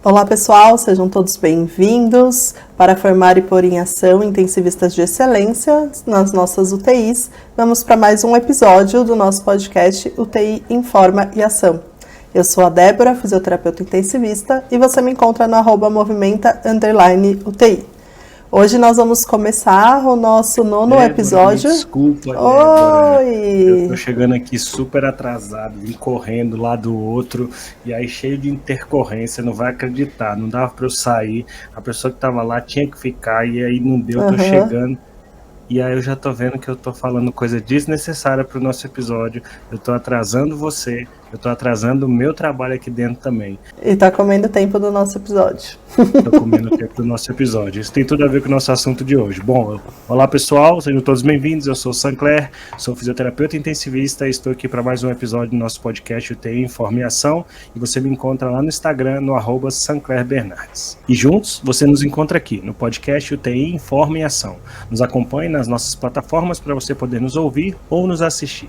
Olá pessoal, sejam todos bem-vindos. Para formar e pôr em ação intensivistas de excelência nas nossas UTIs, vamos para mais um episódio do nosso podcast UTI Informa e Ação. Eu sou a Débora, fisioterapeuta intensivista, e você me encontra no @movimenta_UTI. Hoje nós vamos começar o nosso nono episódio. Desculpa, Oi! Eu tô chegando aqui super atrasado, vim correndo lá do outro, e aí cheio de intercorrência, não vai acreditar, não dava pra eu sair, a pessoa que tava lá tinha que ficar, e aí não deu, tô chegando. E aí eu já tô vendo que eu tô falando coisa desnecessária pro nosso episódio, eu tô atrasando você, eu tô atrasando o meu trabalho aqui dentro também. E tá comendo tempo do nosso episódio. Tô comendo o tempo do nosso episódio. Isso tem tudo a ver com o nosso assunto de hoje. Bom, olá pessoal, sejam todos bem-vindos. Eu sou o Sancler, sou fisioterapeuta intensivista e estou aqui para mais um episódio do nosso podcast UTI Informa e Ação. E você me encontra lá no Instagram, no @SanclerBernardes. E juntos, você nos encontra aqui no podcast UTI Informa e Ação. Nos acompanhe nas nossas plataformas para você poder nos ouvir ou nos assistir.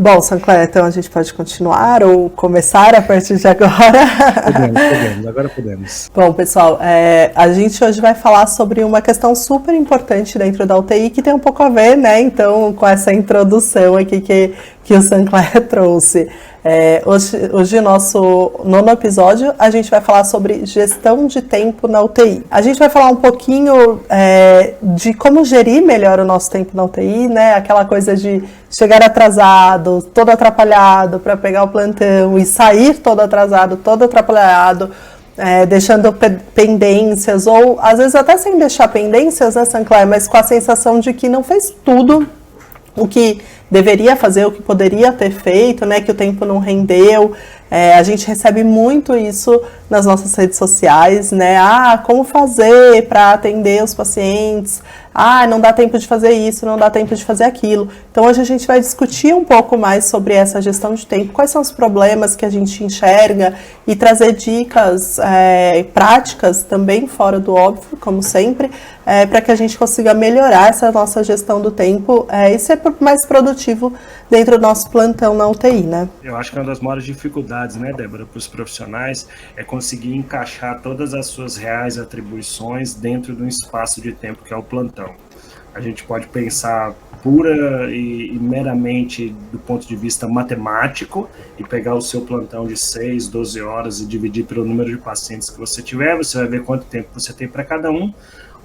Bom, Sancler, então a gente pode continuar ou começar a partir de agora? Agora podemos. Bom, pessoal, a gente hoje vai falar sobre uma questão super importante dentro da UTI que tem um pouco a ver, né, então, com essa introdução aqui que o Sancler trouxe. Hoje, nosso nono episódio, a gente vai falar sobre gestão de tempo na UTI. A gente vai falar um pouquinho de como gerir melhor o nosso tempo na UTI, né? Aquela coisa de chegar atrasado, todo atrapalhado para pegar o plantão e sair todo atrasado, todo atrapalhado, deixando pendências, ou às vezes até sem deixar pendências, né, Sancler, mas com a sensação de que não fez tudo o que deveria fazer, o que poderia ter feito, né, que o tempo não rendeu. A gente recebe muito isso nas nossas redes sociais, né? Como fazer para atender os pacientes? Não dá tempo de fazer isso, não dá tempo de fazer aquilo. Então hoje a gente vai discutir um pouco mais sobre essa gestão de tempo, quais são os problemas que a gente enxerga e trazer dicas práticas também fora do óbvio, como sempre, para que a gente consiga melhorar essa nossa gestão do tempo e ser mais produtivo dentro do nosso plantão na UTI, né? Eu acho que uma das maiores dificuldades, né, Débora, para os profissionais é conseguir encaixar todas as suas reais atribuições dentro de um espaço de tempo que é o plantão. A gente pode pensar pura e meramente do ponto de vista matemático e pegar o seu plantão de 6, 12 horas e dividir pelo número de pacientes que você tiver, você vai ver quanto tempo você tem para cada um.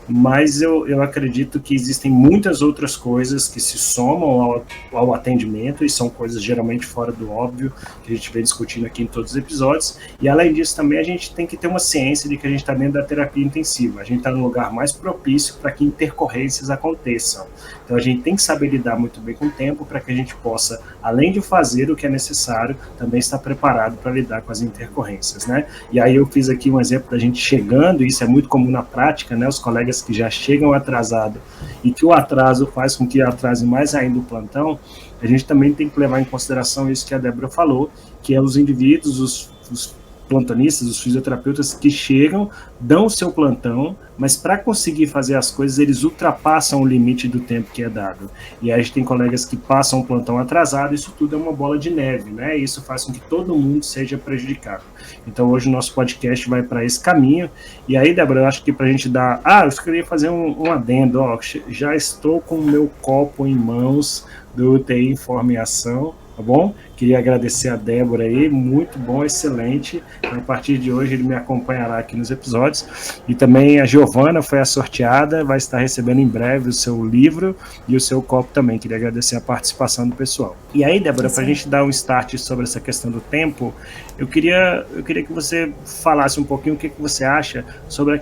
Mas eu acredito que existem muitas outras coisas que se somam ao atendimento e são coisas geralmente fora do óbvio, que a gente vem discutindo aqui em todos os episódios, e além disso também a gente tem que ter uma ciência de que a gente está dentro da terapia intensiva, a gente está no lugar mais propício para que intercorrências aconteçam, então a gente tem que saber lidar muito bem com o tempo para que a gente possa, além de fazer o que é necessário, também estar preparado para lidar com as intercorrências, né? E aí eu fiz aqui um exemplo da gente chegando, e isso é muito comum na prática, né? Os colegas que já chegam atrasado e que o atraso faz com que atrase mais ainda o plantão, a gente também tem que levar em consideração isso que a Débora falou, que é os indivíduos, os plantonistas, os fisioterapeutas que chegam, dão o seu plantão, mas para conseguir fazer as coisas, eles ultrapassam o limite do tempo que é dado. E aí a gente tem colegas que passam o plantão atrasado, isso tudo é uma bola de neve, né? E isso faz com que todo mundo seja prejudicado. Então hoje o nosso podcast vai para esse caminho. E aí, Débora, eu acho que para a gente dar... eu queria fazer um adendo, já estou com o meu copo em mãos do UTI Informa e Ação, tá bom? Queria agradecer a Débora aí, muito bom, excelente. Então, a partir de hoje ele me acompanhará aqui nos episódios. E também a Giovana foi a sorteada, vai estar recebendo em breve o seu livro e o seu copo também. Queria agradecer a participação do pessoal. E aí, Débora, para a gente dar um start sobre essa questão do tempo, eu queria que você falasse um pouquinho o que você acha sobre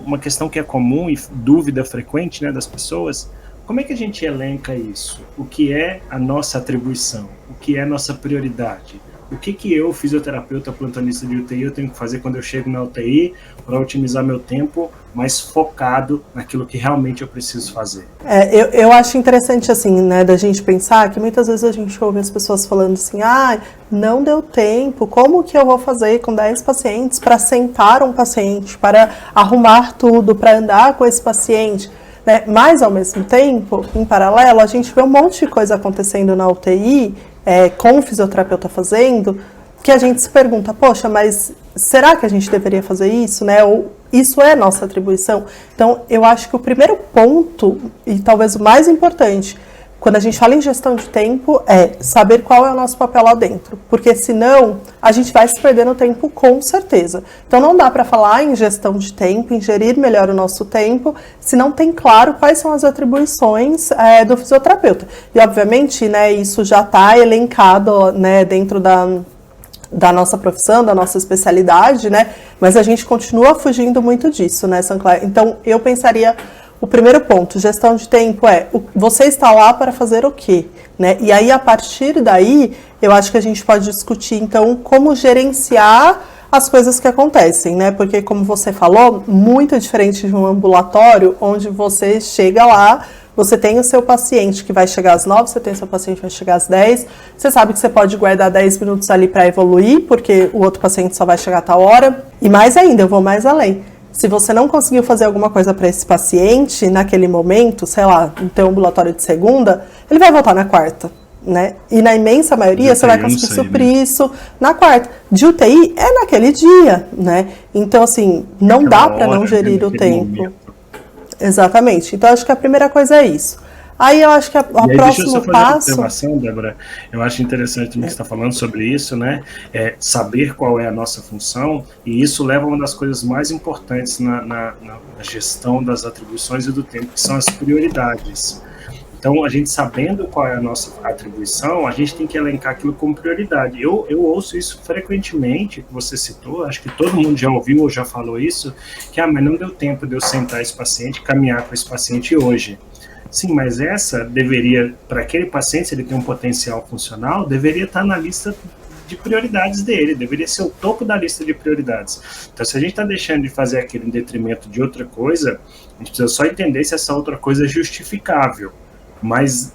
uma questão que é comum e dúvida frequente, né, das pessoas. Como é que a gente elenca isso? O que é a nossa atribuição? O que é a nossa prioridade? o que eu, fisioterapeuta, plantonista de UTI, eu tenho que fazer quando eu chego na UTI para otimizar meu tempo, mas focado naquilo que realmente eu preciso fazer. Eu acho interessante, assim, né, da gente pensar que muitas vezes a gente ouve as pessoas falando assim, não deu tempo, como que eu vou fazer com 10 pacientes para sentar um paciente, para arrumar tudo, para andar com esse paciente, né? Mas, ao mesmo tempo, em paralelo, a gente vê um monte de coisa acontecendo na UTI, com o fisioterapeuta fazendo, que a gente se pergunta, poxa, mas será que a gente deveria fazer isso, né? Ou isso é nossa atribuição? Então, eu acho que o primeiro ponto, e talvez o mais importante, quando a gente fala em gestão de tempo, é saber qual é o nosso papel lá dentro. Porque senão, a gente vai se perder no tempo com certeza. Então, não dá para falar em gestão de tempo, em gerir melhor o nosso tempo, se não tem claro quais são as atribuições do fisioterapeuta. E, obviamente, né, isso já está elencado, né, dentro da nossa profissão, da nossa especialidade, né? Mas a gente continua fugindo muito disso, né, Sancler? Então, eu pensaria, o primeiro ponto, gestão de tempo você está lá para fazer o quê? Né? E aí, a partir daí, eu acho que a gente pode discutir, então, como gerenciar as coisas que acontecem, né? Porque, como você falou, muito diferente de um ambulatório, onde você chega lá, você tem o seu paciente que vai chegar às 9, você tem o seu paciente que vai chegar às 10, você sabe que você pode guardar 10 minutos ali para evoluir, porque o outro paciente só vai chegar a tal hora. E mais ainda, eu vou mais além. Se você não conseguiu fazer alguma coisa para esse paciente naquele momento, sei lá, no teu ambulatório de segunda, ele vai voltar na quarta, né? E na imensa maioria você vai conseguir suprir isso na quarta. De UTI é naquele dia, né? Então, assim, não dá para não gerir o tempo. Exatamente. Então, acho que a primeira coisa é isso. Aí eu acho que o próximo passo... Deixa eu só fazer uma observação, Débora. Eu acho interessante o que você está falando sobre isso, né? Saber qual é a nossa função, e isso leva a uma das coisas mais importantes na gestão das atribuições e do tempo, que são as prioridades. Então, a gente sabendo qual é a nossa atribuição, a gente tem que elencar aquilo como prioridade. Eu ouço isso frequentemente, que você citou, acho que todo mundo já ouviu ou já falou isso, que mas não deu tempo de eu sentar esse paciente, caminhar com esse paciente hoje. Sim, mas essa deveria, para aquele paciente, se ele tem um potencial funcional, deveria estar na lista de prioridades dele, deveria ser o topo da lista de prioridades. Então, se a gente está deixando de fazer aquilo em detrimento de outra coisa, a gente precisa só entender se essa outra coisa é justificável. Mas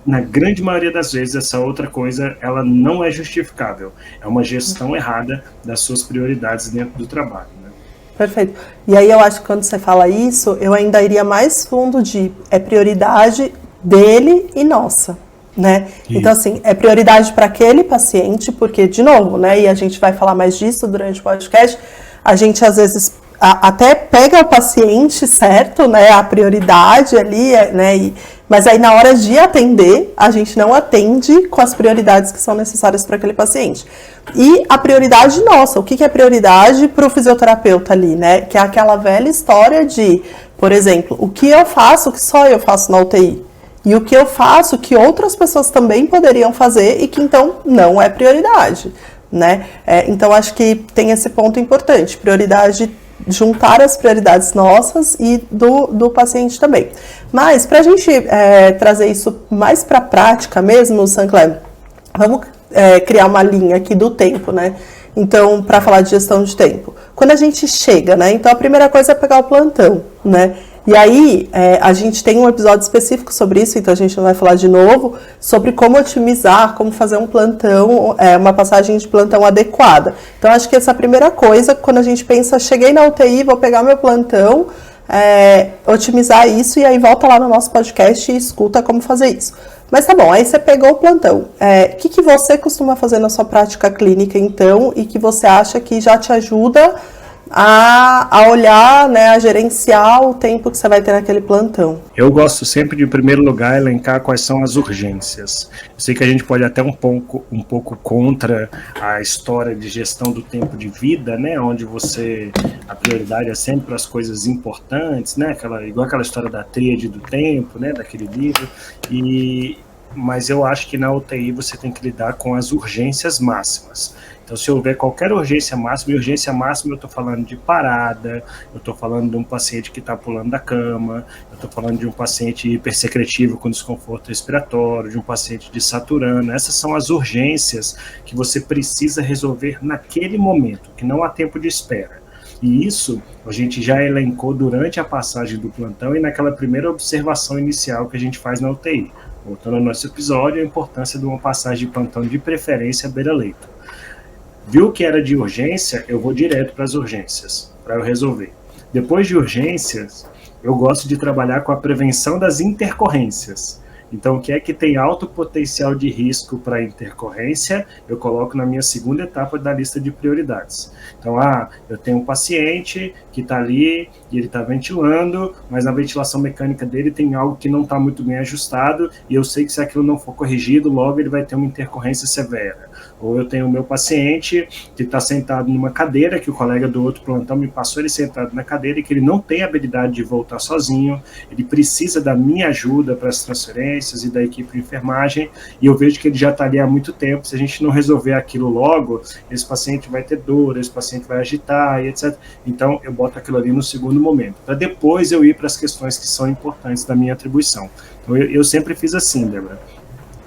na grande maioria das vezes essa outra coisa ela não é justificável, é uma gestão errada das suas prioridades dentro do trabalho, né? Perfeito. E aí eu acho que quando você fala isso, eu ainda iria mais fundo de prioridade dele e nossa, né? Isso. Então assim, é prioridade para aquele paciente, porque de novo, né, e a gente vai falar mais disso durante o podcast, a gente às vezes até pega o paciente certo, né, a prioridade ali, né, mas aí na hora de atender, a gente não atende com as prioridades que são necessárias para aquele paciente. E a prioridade nossa, o que é prioridade para o fisioterapeuta ali, né, que é aquela velha história de, por exemplo, o que eu faço que só eu faço na UTI, e o que eu faço que outras pessoas também poderiam fazer e que então não é prioridade, né, então acho que tem esse ponto importante, prioridade, juntar as prioridades nossas e do paciente também. Mas, para a gente trazer isso mais para a prática mesmo, Sancler, vamos criar uma linha aqui do tempo, né? Então, para falar de gestão de tempo. Quando a gente chega, né? Então, a primeira coisa é pegar o plantão, né? E aí, a gente tem um episódio específico sobre isso, então a gente não vai falar de novo, sobre como otimizar, como fazer um plantão, uma passagem de plantão adequada. Então, acho que essa é a primeira coisa, quando a gente pensa, cheguei na UTI, vou pegar meu plantão, otimizar isso, e aí volta lá no nosso podcast e escuta como fazer isso. Mas tá bom, aí você pegou o plantão. O que você costuma fazer na sua prática clínica, então, e que você acha que já te ajuda a olhar, né, a gerenciar o tempo que você vai ter naquele plantão? Eu gosto sempre de, em primeiro lugar, elencar quais são as urgências. Eu sei que a gente pode até um pouco contra a história de gestão do tempo de vida, né, onde a prioridade é sempre as coisas importantes, né, igual aquela história da tríade do tempo, né, daquele livro, mas eu acho que na UTI você tem que lidar com as urgências máximas. Então, se houver qualquer urgência máxima, e urgência máxima eu estou falando de parada, eu estou falando de um paciente que está pulando da cama, eu estou falando de um paciente hipersecretivo com desconforto respiratório, de um paciente desaturando. Essas são as urgências que você precisa resolver naquele momento, que não há tempo de espera. E isso a gente já elencou durante a passagem do plantão e naquela primeira observação inicial que a gente faz na UTI. Voltando ao nosso episódio, a importância de uma passagem de plantão de preferência beira-leito. Viu que era de urgência, eu vou direto para as urgências, para eu resolver. Depois de urgências, eu gosto de trabalhar com a prevenção das intercorrências. Então, o que é que tem alto potencial de risco para intercorrência, eu coloco na minha segunda etapa da lista de prioridades. Então, eu tenho um paciente que está ali e ele está ventilando, mas na ventilação mecânica dele tem algo que não está muito bem ajustado e eu sei que se aquilo não for corrigido, logo ele vai ter uma intercorrência severa. Ou eu tenho o meu paciente que está sentado numa cadeira, que o colega do outro plantão me passou ele sentado na cadeira e que ele não tem habilidade de voltar sozinho, ele precisa da minha ajuda para as transferências e da equipe de enfermagem, e eu vejo que ele já está ali há muito tempo. Se a gente não resolver aquilo logo, esse paciente vai ter dor, esse paciente vai agitar e etc. Então, eu boto aquilo ali no segundo momento, para depois eu ir para as questões que são importantes da minha atribuição. Então, eu sempre fiz assim, Débora.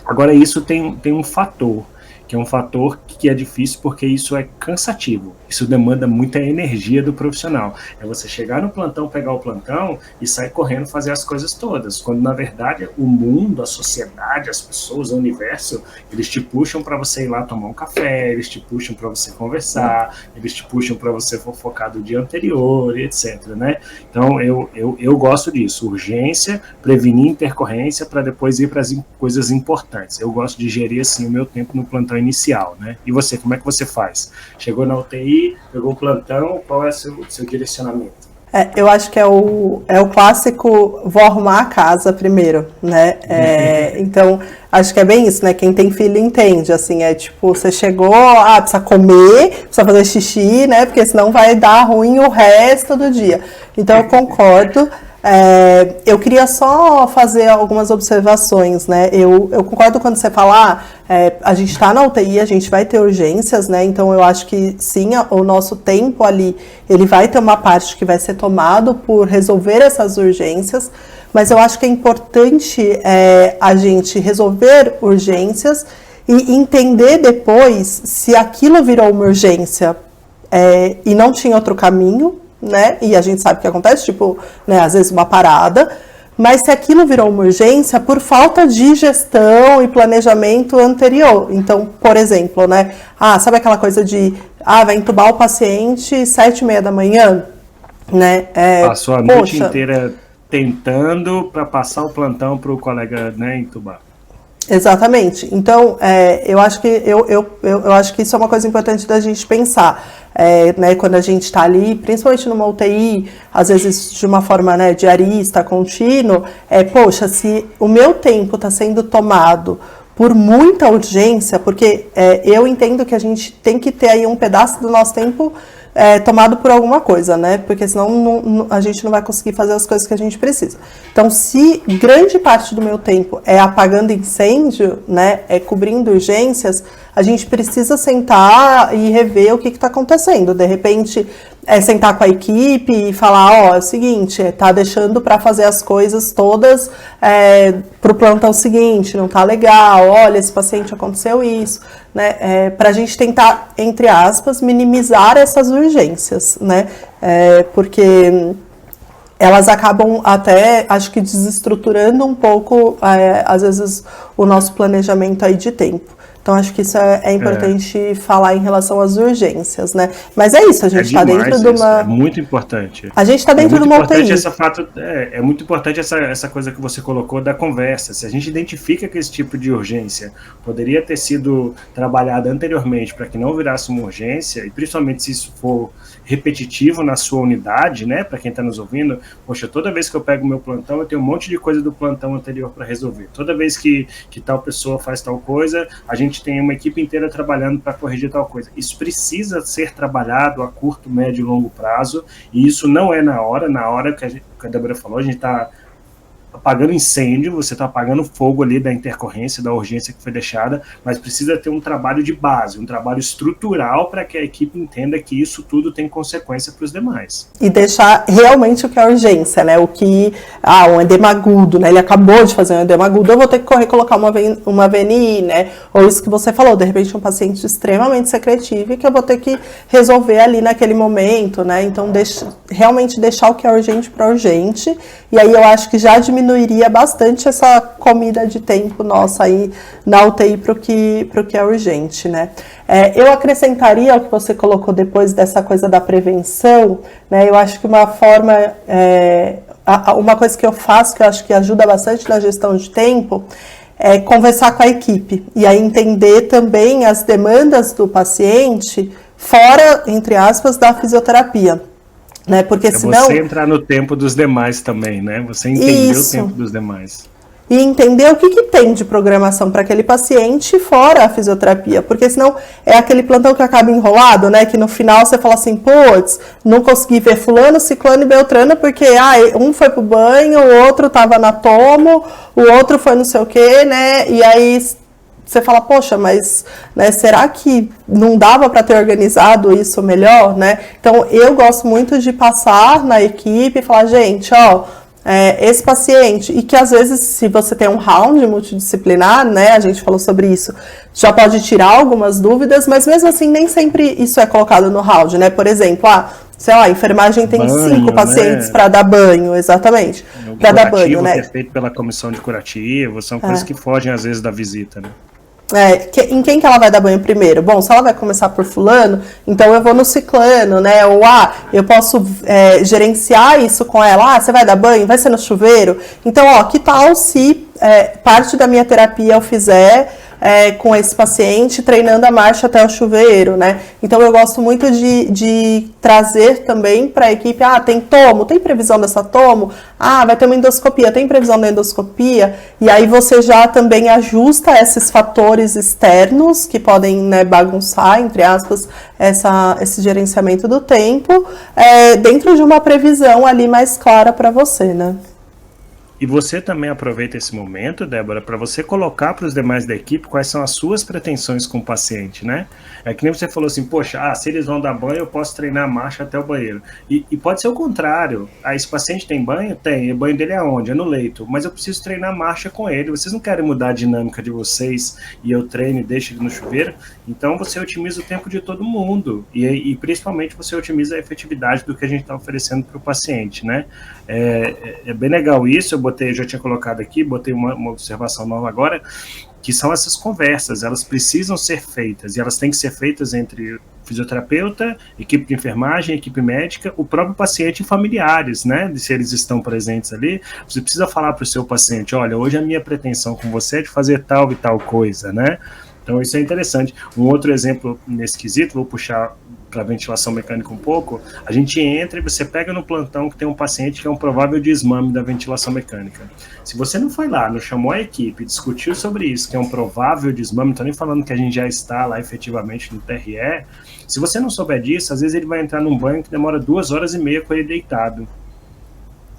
Agora, isso tem um fator, que é um fator que é difícil porque isso é cansativo, isso demanda muita energia do profissional. É você chegar no plantão, pegar o plantão e sair correndo fazer as coisas todas, quando na verdade o mundo, a sociedade, as pessoas, o universo, eles te puxam para você ir lá tomar um café, eles te puxam para você conversar, eles te puxam para você fofocar do dia anterior, etc, né? Então eu gosto disso, urgência, prevenir intercorrência para depois ir para as coisas importantes. Eu gosto de gerir assim o meu tempo no plantão inicial, né? E você, como é que você faz? Chegou na UTI, pegou o plantão, qual é o seu direcionamento? Eu acho que é o clássico, vou arrumar a casa primeiro, né? Então, acho que é bem isso, né? Quem tem filho entende, assim, é tipo, você chegou, precisa comer, precisa fazer xixi, né? Porque senão vai dar ruim o resto do dia. Então, eu concordo. Eu queria só fazer algumas observações, né? Eu concordo quando você fala, a gente está na UTI, a gente vai ter urgências, né? Então eu acho que sim, o nosso tempo ali, ele vai ter uma parte que vai ser tomado por resolver essas urgências, mas eu acho que é importante a gente resolver urgências e entender depois se aquilo virou uma urgência e não tinha outro caminho, né? E a gente sabe o que acontece, tipo, né, às vezes uma parada, mas se aquilo virou uma urgência por falta de gestão e planejamento anterior. Então, por exemplo, né? Sabe aquela coisa de, vai entubar o paciente 7h30 da manhã, né? Passou a noite inteira tentando para passar o plantão para o colega, né, entubar. Exatamente. Então, eu acho que isso é uma coisa importante da gente pensar. Né, quando a gente está ali, principalmente numa UTI, às vezes de uma forma, né, diarista, contínuo, poxa, se o meu tempo está sendo tomado por muita urgência, porque eu entendo que a gente tem que ter aí um pedaço do nosso tempo tomado por alguma coisa, né? Porque senão a gente não vai conseguir fazer as coisas que a gente precisa. Então, se grande parte do meu tempo é apagando incêndio, né, cobrindo urgências, a gente precisa sentar e rever o que está acontecendo. De repente, sentar com a equipe e falar, é o seguinte, tá deixando para fazer as coisas todas para o plantão seguinte, não tá legal, olha, esse paciente aconteceu isso, né? Para a gente tentar, entre aspas, minimizar essas urgências, né? Porque elas acabam até, acho que, desestruturando um pouco, às vezes, o nosso planejamento aí de tempo. Então, acho que isso é importante falar em relação às urgências, né? Mas é isso, a gente está dentro de uma... É muito importante. A gente está dentro de uma UTI. É muito importante essa coisa que você colocou da conversa. Se a gente identifica que esse tipo de urgência poderia ter sido trabalhada anteriormente para que não virasse uma urgência, e principalmente se isso for repetitivo na sua unidade, né? Para quem está nos ouvindo, poxa, toda vez que eu pego o meu plantão, eu tenho um monte de coisa do plantão anterior para resolver. Toda vez que tal pessoa faz tal coisa, a gente tem uma equipe inteira trabalhando para corrigir tal coisa. Isso precisa ser trabalhado a curto, médio e longo prazo, e isso não é na hora que a Débora falou, a gente está apagando incêndio, você está apagando fogo ali da intercorrência, da urgência que foi deixada, mas precisa ter um trabalho de base, um trabalho estrutural para que a equipe entenda que isso tudo tem consequência para os demais. E deixar realmente o que é urgência, né? O que, um edema agudo, né? Ele acabou de fazer um edema agudo, eu vou ter que correr colocar uma VNI, né? Ou isso que você falou, de repente um paciente extremamente secretivo e que eu vou ter que resolver ali naquele momento, né? Então, realmente deixar o que é urgente para urgente, e aí eu acho que já diminuiria bastante essa comida de tempo nossa aí na UTI para o que é urgente, né? Eu acrescentaria ao que você colocou depois dessa coisa da prevenção, né? Eu acho que uma forma, uma coisa que eu faço, que eu acho que ajuda bastante na gestão de tempo, é conversar com a equipe, e aí entender também as demandas do paciente fora, entre aspas, da fisioterapia. Né? Porque senão... Você entrar no tempo dos demais também, né? Você entender o tempo dos demais. E entender o que tem de programação para aquele paciente fora a fisioterapia. Porque senão é aquele plantão que acaba enrolado, né? Que no final você fala assim, putz, não consegui ver fulano, ciclano e beltrano, porque um foi pro banho, o outro estava na tomo, o outro foi não sei o quê, né? E aí... você fala, poxa, mas né, será que não dava para ter organizado isso melhor, né? Então, eu gosto muito de passar na equipe e falar, gente, esse paciente, e que às vezes, se você tem um round multidisciplinar, né, a gente falou sobre isso, já pode tirar algumas dúvidas, mas mesmo assim, nem sempre isso é colocado no round, né? Por exemplo, sei lá, a enfermagem tem 5 pacientes, né, para dar banho, exatamente. Para dar banho, né? É feito pela comissão de curativo, são coisas que fogem às vezes da visita, né? Em quem que ela vai dar banho primeiro? Bom, se ela vai começar por fulano, então eu vou no ciclano, né? Ou, eu posso gerenciar isso com ela. Você vai dar banho? Vai ser no chuveiro? Então, que tal se parte da minha terapia eu fizer com esse paciente, treinando a marcha até o chuveiro, né? Então, eu gosto muito de trazer também para a equipe, tem tomo? Tem previsão dessa tomo? Vai ter uma endoscopia, tem previsão da endoscopia? E aí você já também ajusta esses fatores externos que podem, né, bagunçar, entre aspas, esse gerenciamento do tempo, dentro de uma previsão ali mais clara para você, né? E você também aproveita esse momento, Débora, para você colocar para os demais da equipe quais são as suas pretensões com o paciente, né? É que nem você falou assim, poxa, se eles vão dar banho, eu posso treinar a marcha até o banheiro. E pode ser o contrário. Esse paciente tem banho? Tem. E o banho dele é onde? É no leito. Mas eu preciso treinar a marcha com ele. Vocês não querem mudar a dinâmica de vocês e eu treino e deixo ele no chuveiro? Então você otimiza o tempo de todo mundo. E principalmente você otimiza a efetividade do que a gente está oferecendo para o paciente, né? É bem legal isso. Eu já tinha colocado aqui, botei uma observação nova agora, que são essas conversas, elas precisam ser feitas, e elas têm que ser feitas entre fisioterapeuta, equipe de enfermagem, equipe médica, o próprio paciente e familiares, né, se eles estão presentes ali. Você precisa falar para o seu paciente, olha, hoje a minha pretensão com você é de fazer tal e tal coisa, né? Então isso é interessante. Um outro exemplo nesse quesito, vou puxar para a ventilação mecânica um pouco, a gente entra e você pega no plantão que tem um paciente que é um provável desmame da ventilação mecânica. Se você não foi lá, não chamou a equipe, discutiu sobre isso, que é um provável desmame, não estou nem falando que a gente já está lá efetivamente no TRE, se você não souber disso, às vezes ele vai entrar num banho que demora 2h30 com ele deitado.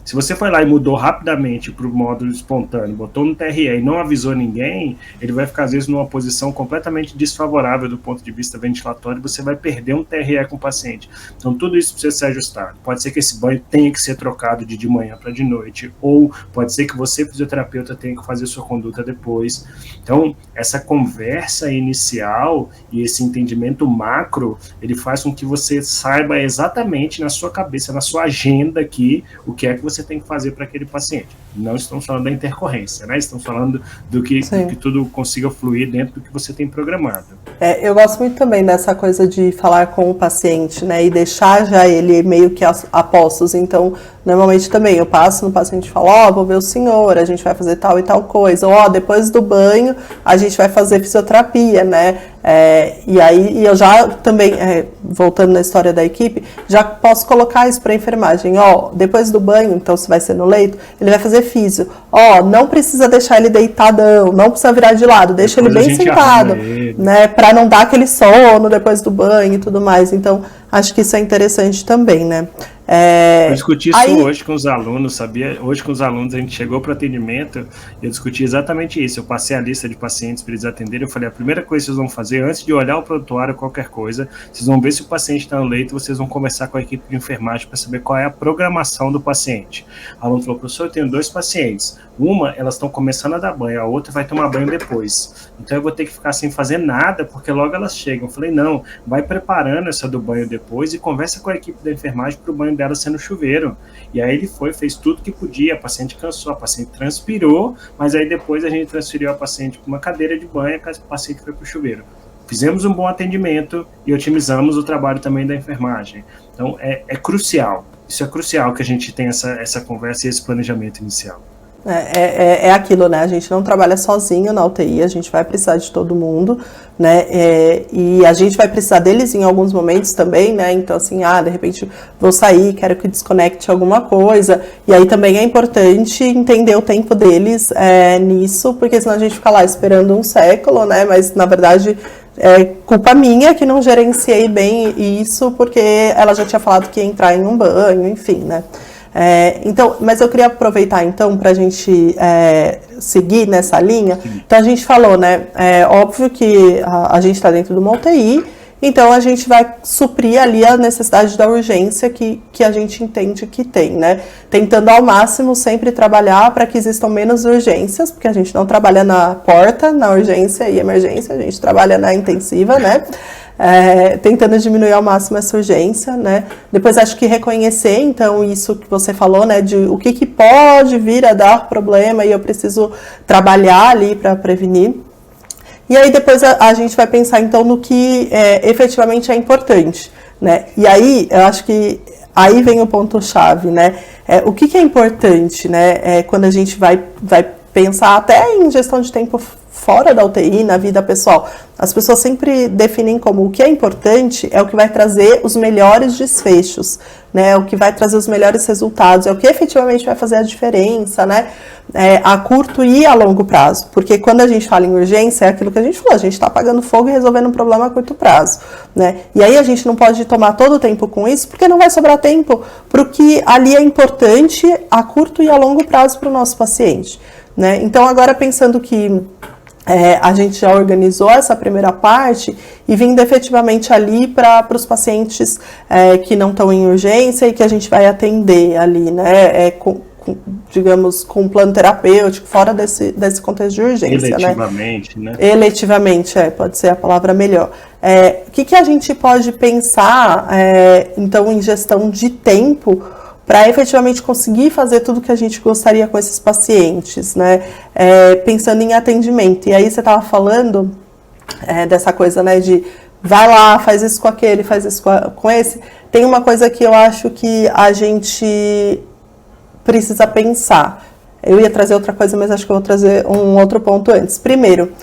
Se você foi lá e mudou rapidamente para o módulo espontâneo, botou no TRE e não avisou ninguém, ele vai ficar, às vezes, numa posição completamente desfavorável do ponto de vista ventilatório e você vai perder um TRE com o paciente. Então, tudo isso precisa ser ajustado. Pode ser que esse banho tenha que ser trocado de manhã para de noite, ou pode ser que você, fisioterapeuta, tenha que fazer sua conduta depois. Então, essa conversa inicial e esse entendimento macro, ele faz com que você saiba exatamente na sua cabeça, na sua agenda aqui, o que é que você tem que fazer para aquele paciente. Não estamos falando da intercorrência, né? Estamos falando do que tudo consiga fluir dentro do que você tem programado. Eu gosto muito também dessa coisa de falar com o paciente, né? E deixar já ele meio que a postos. Então, normalmente também eu passo no paciente e falo, vou ver o senhor, a gente vai fazer tal e tal coisa. Ou, depois do banho, a gente vai fazer fisioterapia, né? E aí eu já também, voltando na história da equipe, já posso colocar isso para a enfermagem. Depois do banho, então se vai ser no leito, ele vai fazer físio. Não precisa deixar ele deitadão, não precisa virar de lado, deixa depois ele bem sentado, né? Para não dar aquele sono depois do banho e tudo mais. Então, acho que isso é interessante também, né? Eu discuti isso hoje com os alunos, sabia? Hoje com os alunos a gente chegou para o atendimento e eu discuti exatamente isso. Eu passei a lista de pacientes para eles atenderem. Eu falei, a primeira coisa que vocês vão fazer, antes de olhar o prontuário, qualquer coisa, vocês vão ver se o paciente está no leito, vocês vão conversar com a equipe de enfermagem para saber qual é a programação do paciente. O aluno falou, professor, eu tenho 2 pacientes. Uma, elas estão começando a dar banho, a outra vai tomar banho depois. Então eu vou ter que ficar sem fazer nada, porque logo elas chegam. Eu falei, não, vai preparando essa do banho depois e conversa com a equipe da enfermagem para o banho dela ser no chuveiro. E aí ele fez tudo que podia, a paciente cansou, a paciente transpirou, mas aí depois a gente transferiu a paciente para uma cadeira de banho, a paciente foi para o chuveiro. Fizemos um bom atendimento e otimizamos o trabalho também da enfermagem. Então é crucial, isso é crucial que a gente tenha essa conversa e esse planejamento inicial. É aquilo, né? A gente não trabalha sozinho na UTI, a gente vai precisar de todo mundo, né? E a gente vai precisar deles em alguns momentos também, né? Então, assim, de repente vou sair, quero que desconecte alguma coisa. E aí também é importante entender o tempo deles nisso, porque senão a gente fica lá esperando um século, né? Mas, na verdade, é culpa minha que não gerenciei bem isso, porque ela já tinha falado que ia entrar em um banho, enfim, né? Então, mas eu queria aproveitar então para a gente seguir nessa linha. Então a gente falou, né? Óbvio que a gente está dentro de uma UTI, então a gente vai suprir ali a necessidade da urgência que a gente entende que tem, né? Tentando ao máximo sempre trabalhar para que existam menos urgências, porque a gente não trabalha na porta, na urgência e emergência, a gente trabalha na intensiva, né? Tentando diminuir ao máximo essa urgência, né? Depois acho que reconhecer, então, isso que você falou, né? De o que pode vir a dar problema e eu preciso trabalhar ali para prevenir. E aí depois a gente vai pensar, então, no que efetivamente é importante, né? E aí, eu acho que aí vem o ponto-chave, né? O que é importante, né? Quando a gente vai pensar até em gestão de tempo fora da UTI, na vida pessoal. As pessoas sempre definem como o que é importante é o que vai trazer os melhores desfechos, né? O que vai trazer os melhores resultados, é o que efetivamente vai fazer a diferença, né? A curto e a longo prazo. Porque quando a gente fala em urgência, é aquilo que a gente falou, a gente está apagando fogo e resolvendo um problema a curto prazo, né? E aí a gente não pode tomar todo o tempo com isso, porque não vai sobrar tempo para o que ali é importante a curto e a longo prazo para o nosso paciente, né? Então agora pensando que a gente já organizou essa primeira parte e vindo efetivamente ali para os pacientes que não estão em urgência e que a gente vai atender ali, né? Digamos, com plano terapêutico, fora desse contexto de urgência. Eletivamente, né? Eletivamente, pode ser a palavra melhor. O que a gente pode pensar, então, em gestão de tempo para efetivamente conseguir fazer tudo que a gente gostaria com esses pacientes, né? Pensando em atendimento. E aí você estava falando dessa coisa, né, de vai lá, faz isso com aquele, faz isso com esse. Tem uma coisa que eu acho que a gente precisa pensar. Eu ia trazer outra coisa, mas acho que eu vou trazer um outro ponto antes. Primeiro,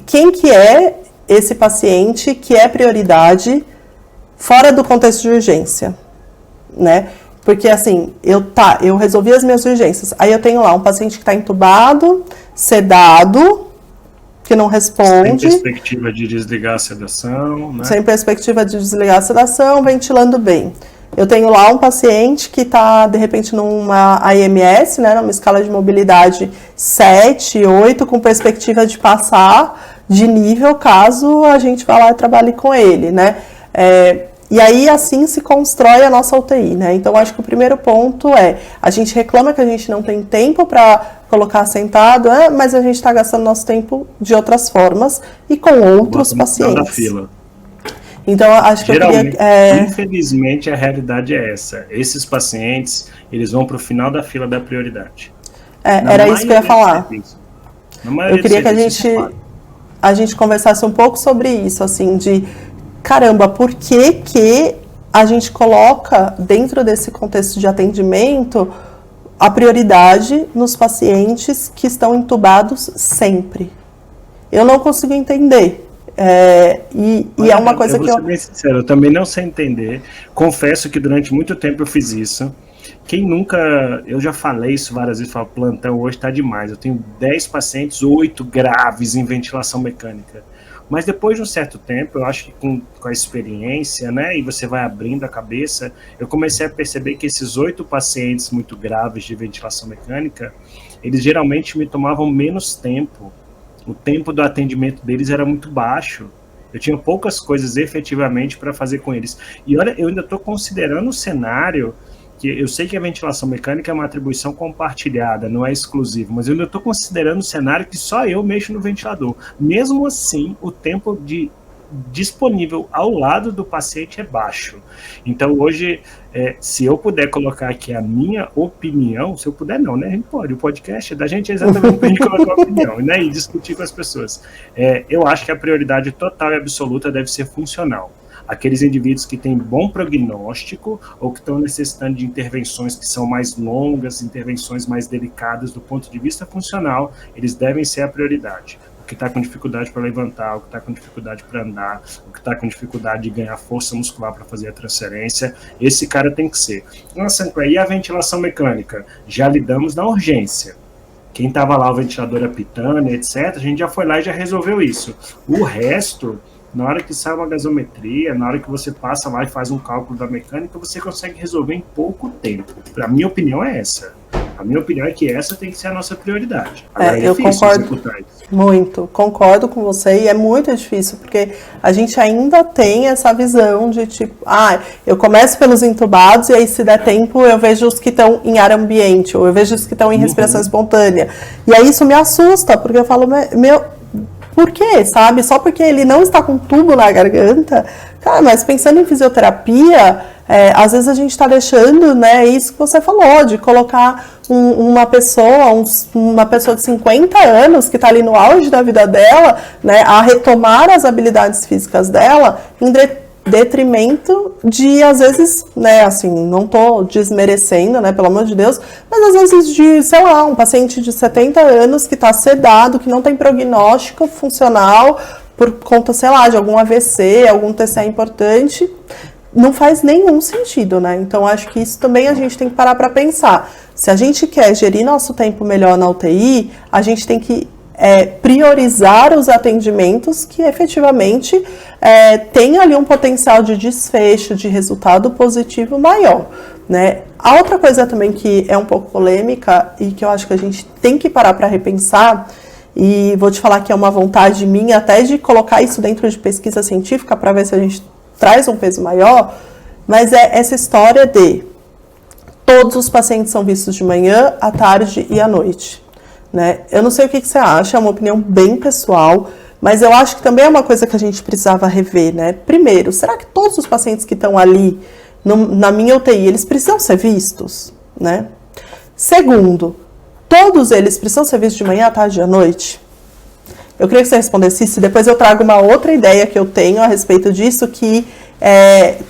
quem que é esse paciente que é prioridade fora do contexto de urgência? Né? Porque assim, eu resolvi as minhas urgências, aí eu tenho lá um paciente que está entubado, sedado, que não responde. Sem perspectiva de desligar a sedação, né? Sem perspectiva de desligar a sedação, ventilando bem. Eu tenho lá um paciente que está, de repente, numa AMS, né, numa escala de mobilidade 7, 8, com perspectiva de passar de nível, caso a gente vá lá e trabalhe com ele, né? E aí, assim se constrói a nossa UTI, né? Então, acho que o primeiro ponto a gente reclama que a gente não tem tempo para colocar sentado, mas a gente está gastando nosso tempo de outras formas e com outros pacientes. Da fila. Então, acho que geralmente, infelizmente, a realidade é essa. Esses pacientes, eles vão para o final da fila da prioridade. Era isso que eu ia falar. Eu queria que a gente conversasse um pouco sobre isso, assim, de caramba, por que a gente coloca dentro desse contexto de atendimento a prioridade nos pacientes que estão entubados sempre? Eu não consigo entender. E é uma coisa que eu... Vou ser bem sincero, eu também não sei entender. Confesso que durante muito tempo eu fiz isso. Quem nunca... Eu já falei isso várias vezes, falo, plantão hoje está demais. Eu tenho 10 pacientes, 8 graves em ventilação mecânica. Mas depois de um certo tempo, eu acho que com a experiência, né, e você vai abrindo a cabeça, eu comecei a perceber que esses 8 pacientes muito graves de ventilação mecânica, eles geralmente me tomavam menos tempo. O tempo do atendimento deles era muito baixo. Eu tinha poucas coisas efetivamente para fazer com eles. E olha, eu ainda estou considerando o cenário, que eu sei que a ventilação mecânica é uma atribuição compartilhada, não é exclusivo, mas eu ainda estou considerando o cenário que só eu mexo no ventilador. Mesmo assim, o tempo disponível ao lado do paciente é baixo. Então hoje, se eu puder colocar aqui a minha opinião, se eu puder não, né? A gente pode, o podcast da gente é exatamente para a gente colocar a opinião, né? E discutir com as pessoas. Eu acho que a prioridade total e absoluta deve ser funcional. Aqueles indivíduos que têm bom prognóstico ou que estão necessitando de intervenções que são mais longas, intervenções mais delicadas do ponto de vista funcional, eles devem ser a prioridade. O que está com dificuldade para levantar, o que está com dificuldade para andar, o que está com dificuldade de ganhar força muscular para fazer a transferência, esse cara tem que ser. Nossa, e a ventilação mecânica? Já lidamos na urgência. Quem estava lá, o ventilador apitando, etc., a gente já foi lá e já resolveu isso. O resto, na hora que sai uma gasometria, na hora que você passa lá e faz um cálculo da mecânica, você consegue resolver em pouco tempo. A minha opinião é essa. A minha opinião é que essa tem que ser a nossa prioridade. Agora eu concordo muito, concordo com você, e é muito difícil, porque a gente ainda tem essa visão de tipo, eu começo pelos entubados e aí se der tempo eu vejo os que estão em ar ambiente, ou eu vejo os que estão em respiração espontânea. E aí isso me assusta, porque eu falo, por quê, sabe? Só porque ele não está com tubo na garganta? Cara, mas pensando em fisioterapia, às vezes a gente está deixando, né, isso que você falou, de colocar uma pessoa de 50 anos que está ali no auge da vida dela, né, a retomar as habilidades físicas dela em detrimento de, às vezes, né, assim, não tô desmerecendo, né, pelo amor de Deus, mas às vezes de, sei lá, um paciente de 70 anos que está sedado, que não tem prognóstico funcional por conta, sei lá, de algum AVC, algum TCE importante, não faz nenhum sentido, né? Então, acho que isso também a gente tem que parar para pensar. Se a gente quer gerir nosso tempo melhor na UTI, a gente tem que priorizar os atendimentos que efetivamente tem ali um potencial de desfecho, de resultado positivo maior, né? A outra coisa também que é um pouco polêmica e que eu acho que a gente tem que parar para repensar, e vou te falar que é uma vontade minha até de colocar isso dentro de pesquisa científica para ver se a gente traz um peso maior, mas é essa história de todos os pacientes são vistos de manhã, à tarde e à noite, né? Eu não sei o que você acha, é uma opinião bem pessoal, mas eu acho que também é uma coisa que a gente precisava rever, né? Primeiro, será que todos os pacientes que estão ali na minha UTI, eles precisam ser vistos, né? Segundo, todos eles precisam ser vistos de manhã, à tarde e à noite? Eu queria que você respondesse isso, e depois eu trago uma outra ideia que eu tenho a respeito disso, que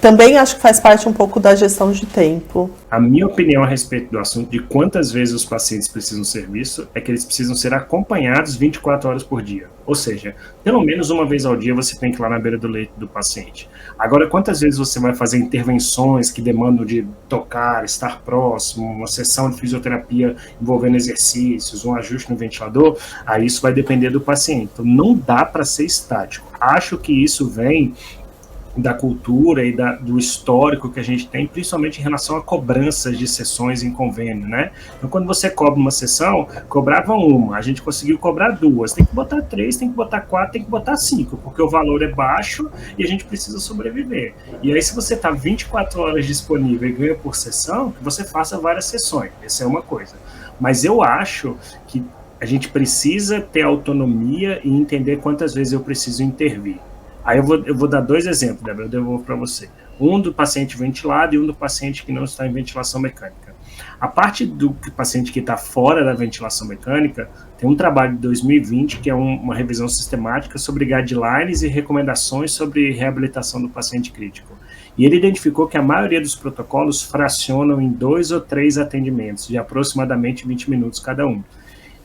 também acho que faz parte um pouco da gestão de tempo. A minha opinião a respeito do assunto de quantas vezes os pacientes precisam ser vistos é que eles precisam ser acompanhados 24 horas por dia. Ou seja, pelo menos uma vez ao dia você tem que ir lá na beira do leito do paciente. Agora, quantas vezes você vai fazer intervenções que demandam de tocar, estar próximo, uma sessão de fisioterapia envolvendo exercícios, um ajuste no ventilador, aí isso vai depender do paciente. Então, não dá para ser estático. Acho que isso vem da cultura e do histórico que a gente tem, principalmente em relação a cobranças de sessões em convênio, né? Então, quando você cobra uma sessão, cobrava uma, a gente conseguiu cobrar 2, tem que botar 3, tem que botar 4, tem que botar 5, porque o valor é baixo e a gente precisa sobreviver. E aí, se você está 24 horas disponível e ganha por sessão, que você faça várias sessões, essa é uma coisa. Mas eu acho que a gente precisa ter autonomia e entender quantas vezes eu preciso intervir. Aí eu vou dar 2 exemplos, Débora, eu devolvo para você. Um do paciente ventilado e um do paciente que não está em ventilação mecânica. A parte do paciente que está fora da ventilação mecânica, tem um trabalho de 2020, que é uma revisão sistemática sobre guidelines e recomendações sobre reabilitação do paciente crítico. E ele identificou que a maioria dos protocolos fracionam em 2 ou 3 atendimentos, de aproximadamente 20 minutos cada um.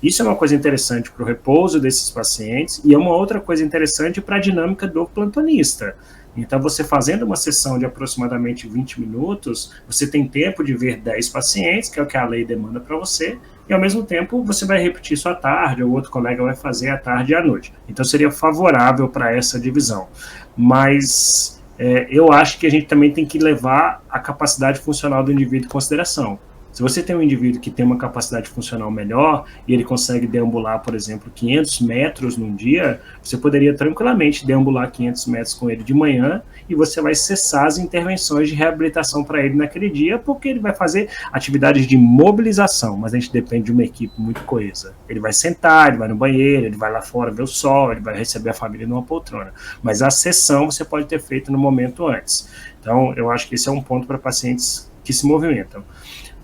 Isso é uma coisa interessante para o repouso desses pacientes e é uma outra coisa interessante para a dinâmica do plantonista. Então, você fazendo uma sessão de aproximadamente 20 minutos, você tem tempo de ver 10 pacientes, que é o que a lei demanda para você, e ao mesmo tempo você vai repetir isso à tarde, ou outro colega vai fazer à tarde e à noite. Então seria favorável para essa divisão. Mas eu acho que a gente também tem que levar a capacidade funcional do indivíduo em consideração. Se você tem um indivíduo que tem uma capacidade funcional melhor e ele consegue deambular, por exemplo, 500 metros num dia, você poderia tranquilamente deambular 500 metros com ele de manhã e você vai cessar as intervenções de reabilitação para ele naquele dia, porque ele vai fazer atividades de mobilização, mas a gente depende de uma equipe muito coesa. Ele vai sentar, ele vai no banheiro, ele vai lá fora ver o sol, ele vai receber a família numa poltrona. Mas a sessão você pode ter feito no momento antes. Então, eu acho que esse é um ponto para pacientes que se movimentam.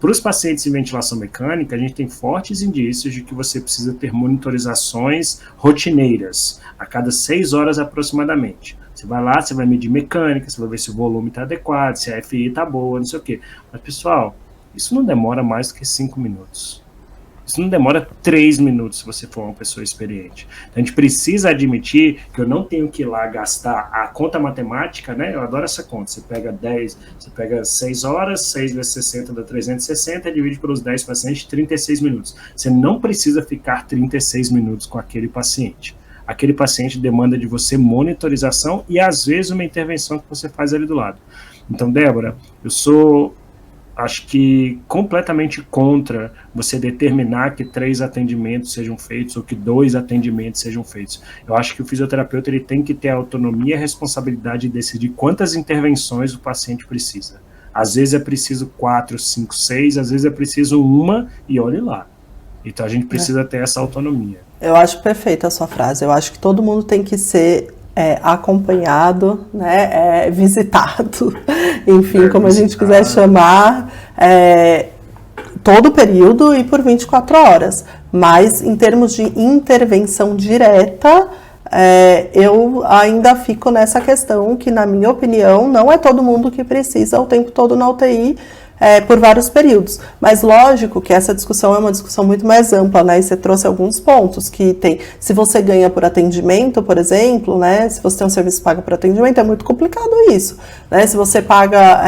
Para os pacientes em ventilação mecânica, a gente tem fortes indícios de que você precisa ter monitorizações rotineiras, a cada 6 horas aproximadamente. Você vai lá, você vai medir mecânica, você vai ver se o volume está adequado, se a FI está boa, não sei o quê. Mas, pessoal, isso não demora mais do que 5 minutos. Isso não demora 3 minutos se você for uma pessoa experiente. Então, a gente precisa admitir que eu não tenho que ir lá gastar a conta matemática, né? Eu adoro essa conta. Você pega 10, você pega 6 horas, 6 vezes 60 dá 360, divide pelos 10 pacientes, 36 minutos. Você não precisa ficar 36 minutos com aquele paciente. Aquele paciente demanda de você monitorização e, às vezes, uma intervenção que você faz ali do lado. Então, Débora, acho que completamente contra você determinar que 3 atendimentos sejam feitos ou que 2 atendimentos sejam feitos. Eu acho que o fisioterapeuta ele tem que ter a autonomia e a responsabilidade de decidir quantas intervenções o paciente precisa. Às vezes é preciso 4, 5, 6, às vezes é preciso 1 e olhe lá. Então a gente precisa ter essa autonomia. Eu acho perfeita a sua frase. Eu acho que todo mundo tem que ser acompanhado, né, visitado, enfim, como a gente quiser chamar, todo o período e por 24 horas. Mas, em termos de intervenção direta, eu ainda fico nessa questão que, na minha opinião, não é todo mundo que precisa o tempo todo na UTI, por vários períodos. Mas lógico que essa discussão é uma discussão muito mais ampla, né? E você trouxe alguns pontos que tem. Se você ganha por atendimento, por exemplo, né? Se você tem um serviço pago por atendimento, é muito complicado isso, né? Se você paga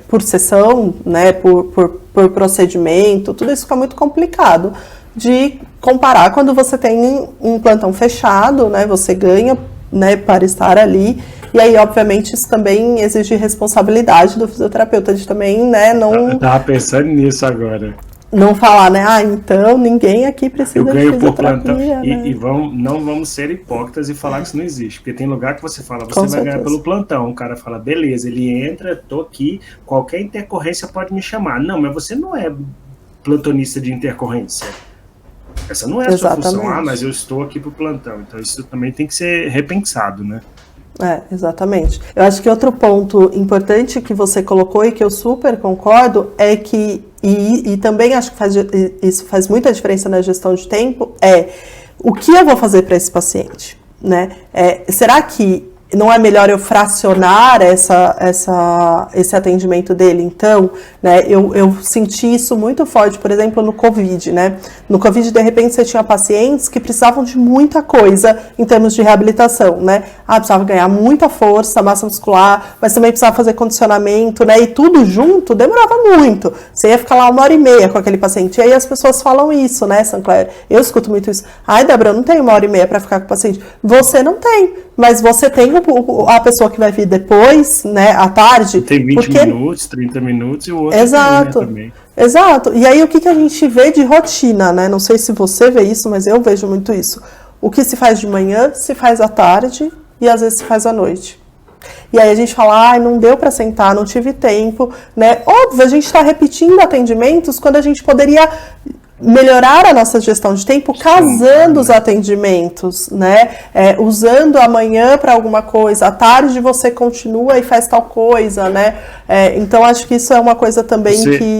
por sessão, né? Por procedimento, tudo isso fica muito complicado de comparar quando você tem um plantão fechado, né? Você ganha, né, para estar ali. E aí, obviamente, isso também exige responsabilidade do fisioterapeuta, de também, né, não... Eu tava pensando nisso agora. Não falar, né, então ninguém aqui precisa de fisioterapia. Eu ganho por plantão. Né? E não vamos ser hipócritas e falar que isso não existe. Porque tem lugar que você fala, você vai ganhar pelo plantão. O cara fala, beleza, ele entra, tô aqui, qualquer intercorrência pode me chamar. Não, mas você não é plantonista de intercorrência. Essa não é a sua função. Ah, mas eu estou aqui pro plantão. Então isso também tem que ser repensado, né? Exatamente. Eu acho que outro ponto importante que você colocou e que eu super concordo é que, e também acho que isso faz muita diferença na gestão de tempo, o que eu vou fazer para esse paciente, né? Será que não é melhor eu fracionar esse atendimento dele? Então, né, eu senti isso muito forte, por exemplo, no Covid, né? No Covid, de repente, você tinha pacientes que precisavam de muita coisa em termos de reabilitação, né? Precisava ganhar muita força, massa muscular, mas também precisava fazer condicionamento, né? E tudo junto demorava muito. Você ia ficar lá 1h30 com aquele paciente. E aí as pessoas falam isso, né, Sancler? Eu escuto muito isso. Ai, Débora, eu não tenho 1h30 para ficar com o paciente. Você não tem, mas você tem a pessoa que vai vir depois, né, à tarde. Tem 20 minutos, 30 minutos e o outro Exato. Tem, né, também. Exato. E aí o que a gente vê de rotina, né? Não sei se você vê isso, mas eu vejo muito isso. O que se faz de manhã, se faz à tarde e às vezes se faz à noite. E aí a gente fala, não deu para sentar, não tive tempo, né? Óbvio, a gente está repetindo atendimentos quando a gente poderia melhorar a nossa gestão de tempo casando os atendimentos, né? Usando a manhã para alguma coisa, à tarde você continua e faz tal coisa, né? Então acho que isso é uma coisa também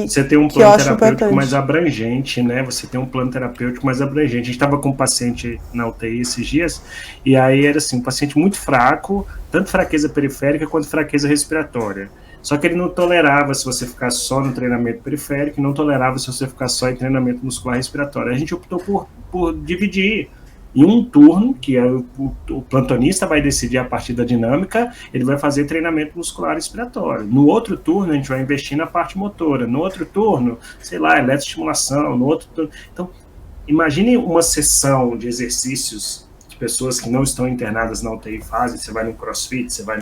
você tem um plano terapêutico mais abrangente, né? Você tem um plano terapêutico mais abrangente. A gente estava com um paciente na UTI esses dias e aí era assim, um paciente muito fraco, tanto fraqueza periférica quanto fraqueza respiratória. Só que ele não tolerava se você ficar só no treinamento periférico, não tolerava se você ficar só em treinamento muscular respiratório. A gente optou por dividir. E um turno, que é o plantonista vai decidir a partir da dinâmica, ele vai fazer treinamento muscular respiratório. No outro turno, a gente vai investir na parte motora. No outro turno, sei lá, eletroestimulação. No outro turno. Então, imagine uma sessão de exercícios de pessoas que não estão internadas na UTI fazem. Você vai num crossfit, você vai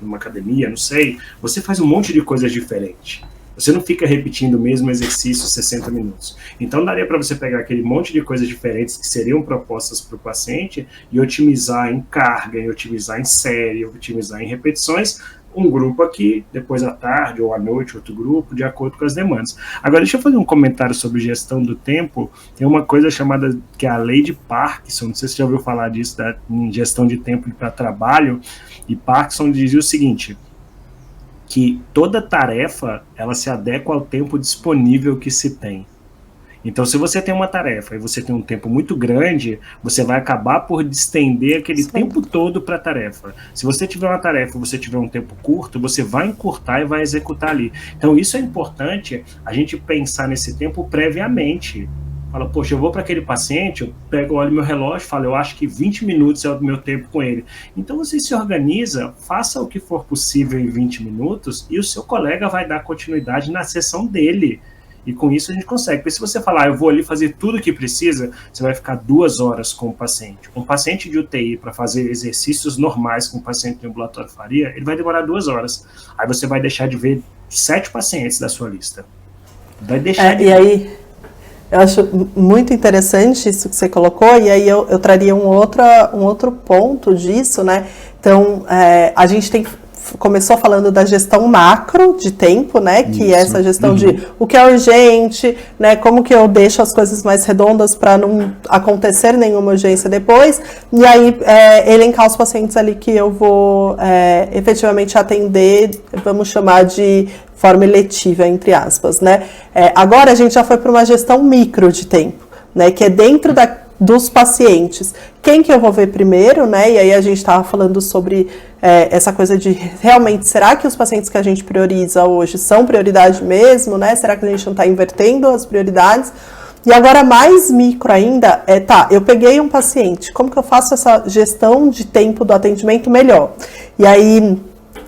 numa academia, não sei. Você faz um monte de coisas diferentes. Você não fica repetindo o mesmo exercício 60 minutos. Então, daria para você pegar aquele monte de coisas diferentes que seriam propostas para o paciente e otimizar em carga, e otimizar em série, otimizar em repetições, um grupo aqui, depois à tarde ou à noite, outro grupo, de acordo com as demandas. Agora, deixa eu fazer um comentário sobre gestão do tempo. Tem uma coisa chamada, que é a lei de Parkinson, não sei se você já ouviu falar disso, em gestão de tempo para trabalho, e Parkinson dizia o seguinte, que toda tarefa, ela se adequa ao tempo disponível que se tem. Então, se você tem uma tarefa e você tem um tempo muito grande, você vai acabar por estender aquele tempo todo para a tarefa. Se você tiver uma tarefa e você tiver um tempo curto, você vai encurtar e vai executar ali. Então, isso é importante, a gente pensar nesse tempo previamente. Fala, poxa, eu vou para aquele paciente, eu pego, olho meu relógio, falo, eu acho que 20 minutos é o meu tempo com ele. Então você se organiza, faça o que for possível em 20 minutos e o seu colega vai dar continuidade na sessão dele. E com isso a gente consegue. Porque se você falar, eu vou ali fazer tudo o que precisa, você vai ficar 2 horas com o paciente. Um paciente de UTI, para fazer exercícios normais que um paciente de ambulatório faria, ele vai demorar 2 horas. Aí você vai deixar de ver 7 pacientes da sua lista. Vai deixar de ver. E aí, eu acho muito interessante isso que você colocou, e aí eu traria um outro ponto disso, né? Então, a gente começou falando da gestão macro de tempo, né? Que é essa gestão de o que é urgente, né? Como que eu deixo as coisas mais redondas para não acontecer nenhuma urgência depois. E aí, elencar os pacientes ali que eu vou efetivamente atender, vamos chamar de forma eletiva, entre aspas, né? Agora a gente já foi para uma gestão micro de tempo, né? Que é dentro dos pacientes. Quem que eu vou ver primeiro, né? E aí a gente estava falando sobre essa coisa de realmente, será que os pacientes que a gente prioriza hoje são prioridade mesmo, né? Será que a gente não está invertendo as prioridades? E agora mais micro ainda, eu peguei um paciente, como que eu faço essa gestão de tempo do atendimento melhor? E aí,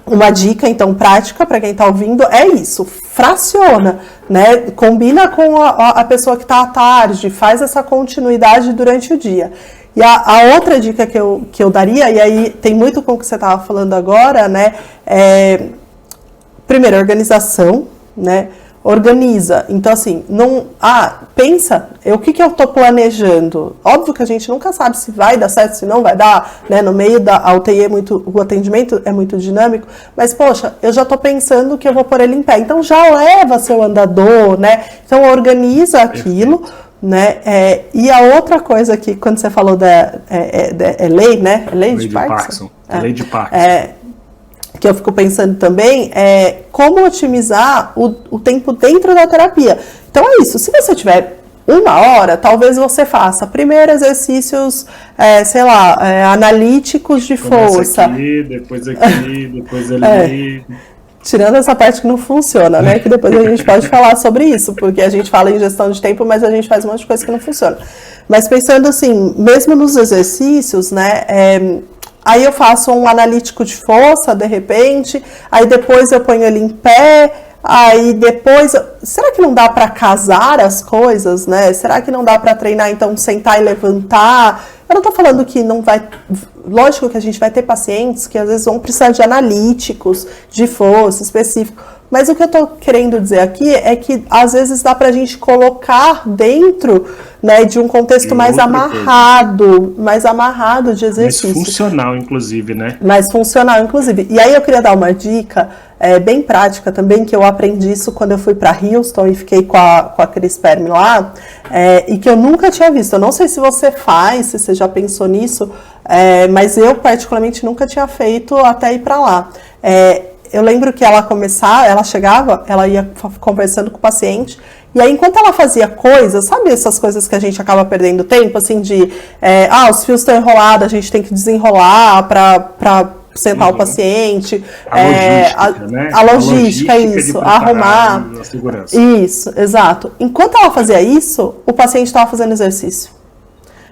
uma dica, então, prática para quem está ouvindo é isso, fraciona, né? Combina com a pessoa que está à tarde, faz essa continuidade durante o dia. E a outra dica que eu daria, e aí tem muito com o que você estava falando agora, né? Primeiro, organização, né? Organiza. Então, assim, pensa, o que eu estou planejando? Óbvio que a gente nunca sabe se vai dar certo, se não vai dar, né? No meio da UTI o atendimento é muito dinâmico, mas, poxa, eu já estou pensando que eu vou pôr ele em pé. Então, já leva seu andador, né? Então, organiza aquilo, né? E a outra coisa que, quando você falou lei, né? É lei de Parkinson? Lei de Parkinson. Que eu fico pensando também é como otimizar o tempo dentro da terapia. Então é isso, se você tiver 1 hora, talvez você faça primeiro exercícios, analíticos de força. Aqui, depois ali. Tirando essa parte que não funciona, né? Que depois a gente pode falar sobre isso, porque a gente fala em gestão de tempo, mas a gente faz um monte de coisa que não funciona. Mas pensando assim, mesmo nos exercícios, né? Aí eu faço um analítico de força, de repente, aí depois eu ponho ele em pé, aí depois... Será que não dá para casar as coisas, né? Será que não dá para treinar, então, sentar e levantar? Eu não estou falando que não vai... Lógico que a gente vai ter pacientes que às vezes vão precisar de analíticos, de força específico. Mas o que eu estou querendo dizer aqui é que às vezes dá para a gente colocar dentro, né, de um contexto mais amarrado de exercício. Mais funcional, inclusive, né? Mais funcional, inclusive. E aí eu queria dar uma dica bem prática também, que eu aprendi isso quando eu fui para Houston e fiquei com a Cris Permi lá, e que eu nunca tinha visto. Eu não sei se você faz, se você já pensou nisso, mas eu particularmente nunca tinha feito até ir para lá. Eu lembro que ela chegava, ela ia conversando com o paciente, e aí enquanto ela fazia coisas, sabe essas coisas que a gente acaba perdendo tempo, assim, de, os fios estão enrolados, a gente tem que desenrolar para sentar o paciente, a logística, isso, arrumar, isso, exato. Enquanto ela fazia isso, o paciente estava fazendo exercício.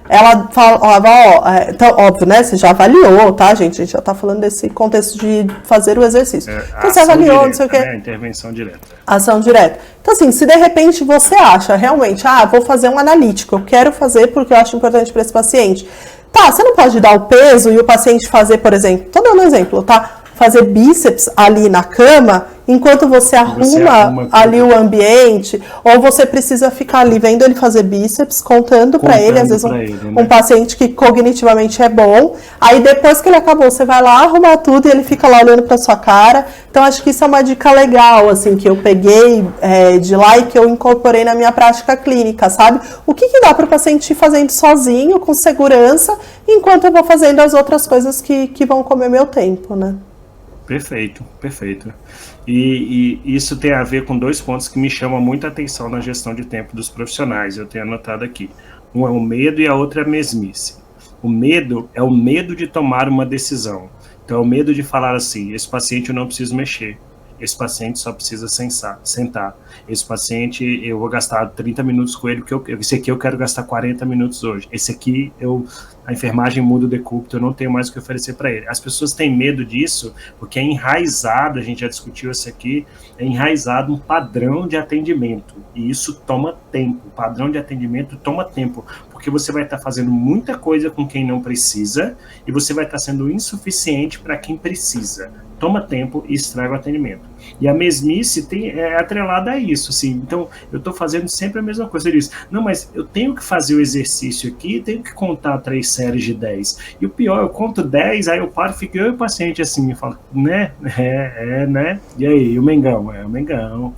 ela falava, ó, então, óbvio, né? Você já avaliou, tá, gente? A gente já tá falando desse contexto de fazer o exercício. Então, você avaliou, direta, não sei o quê. Né? Intervenção direta. Ação direta. Então, assim, se de repente você acha realmente, vou fazer um analítico, eu quero fazer porque eu acho importante para esse paciente. Tá, você não pode dar o peso e o paciente fazer, por exemplo, tô dando um exemplo, tá? Fazer bíceps ali na cama, enquanto você arruma ali o ambiente, ou você precisa ficar ali vendo ele fazer bíceps, contando para ele, às vezes um paciente que cognitivamente é bom, aí depois que ele acabou, você vai lá arrumar tudo e ele fica lá olhando para sua cara. Então, acho que isso é uma dica legal, assim, que eu peguei de lá e que eu incorporei na minha prática clínica, sabe? O que dá para o paciente ir fazendo sozinho, com segurança, enquanto eu vou fazendo as outras coisas que vão comer meu tempo, né? Perfeito, perfeito. E isso tem a ver com 2 pontos que me chamam muita atenção na gestão de tempo dos profissionais, eu tenho anotado aqui. Um é o medo e a outra é a mesmice. O medo é o medo de tomar uma decisão. Então é o medo de falar assim, esse paciente eu não preciso mexer, esse paciente só precisa sentar. Esse paciente eu vou gastar 30 minutos com ele, porque esse aqui eu quero gastar 40 minutos hoje. Esse aqui a enfermagem muda o decúbito, eu não tenho mais o que oferecer para ele. As pessoas têm medo disso, porque é enraizado, a gente já discutiu isso aqui, é enraizado um padrão de atendimento, e isso toma tempo. O padrão de atendimento toma tempo, porque você vai estar fazendo muita coisa com quem não precisa, e você vai estar sendo insuficiente para quem precisa. Toma tempo e estraga o atendimento. E a mesmice é atrelada a isso, assim. Então, eu estou fazendo sempre a mesma coisa. Ele diz, não, mas eu tenho que fazer o exercício aqui, tenho que contar 3 séries de 10. E o pior, eu conto 10, aí eu paro, fico eu e o paciente assim, e falo, né? Né? E aí, o Mengão? O Mengão.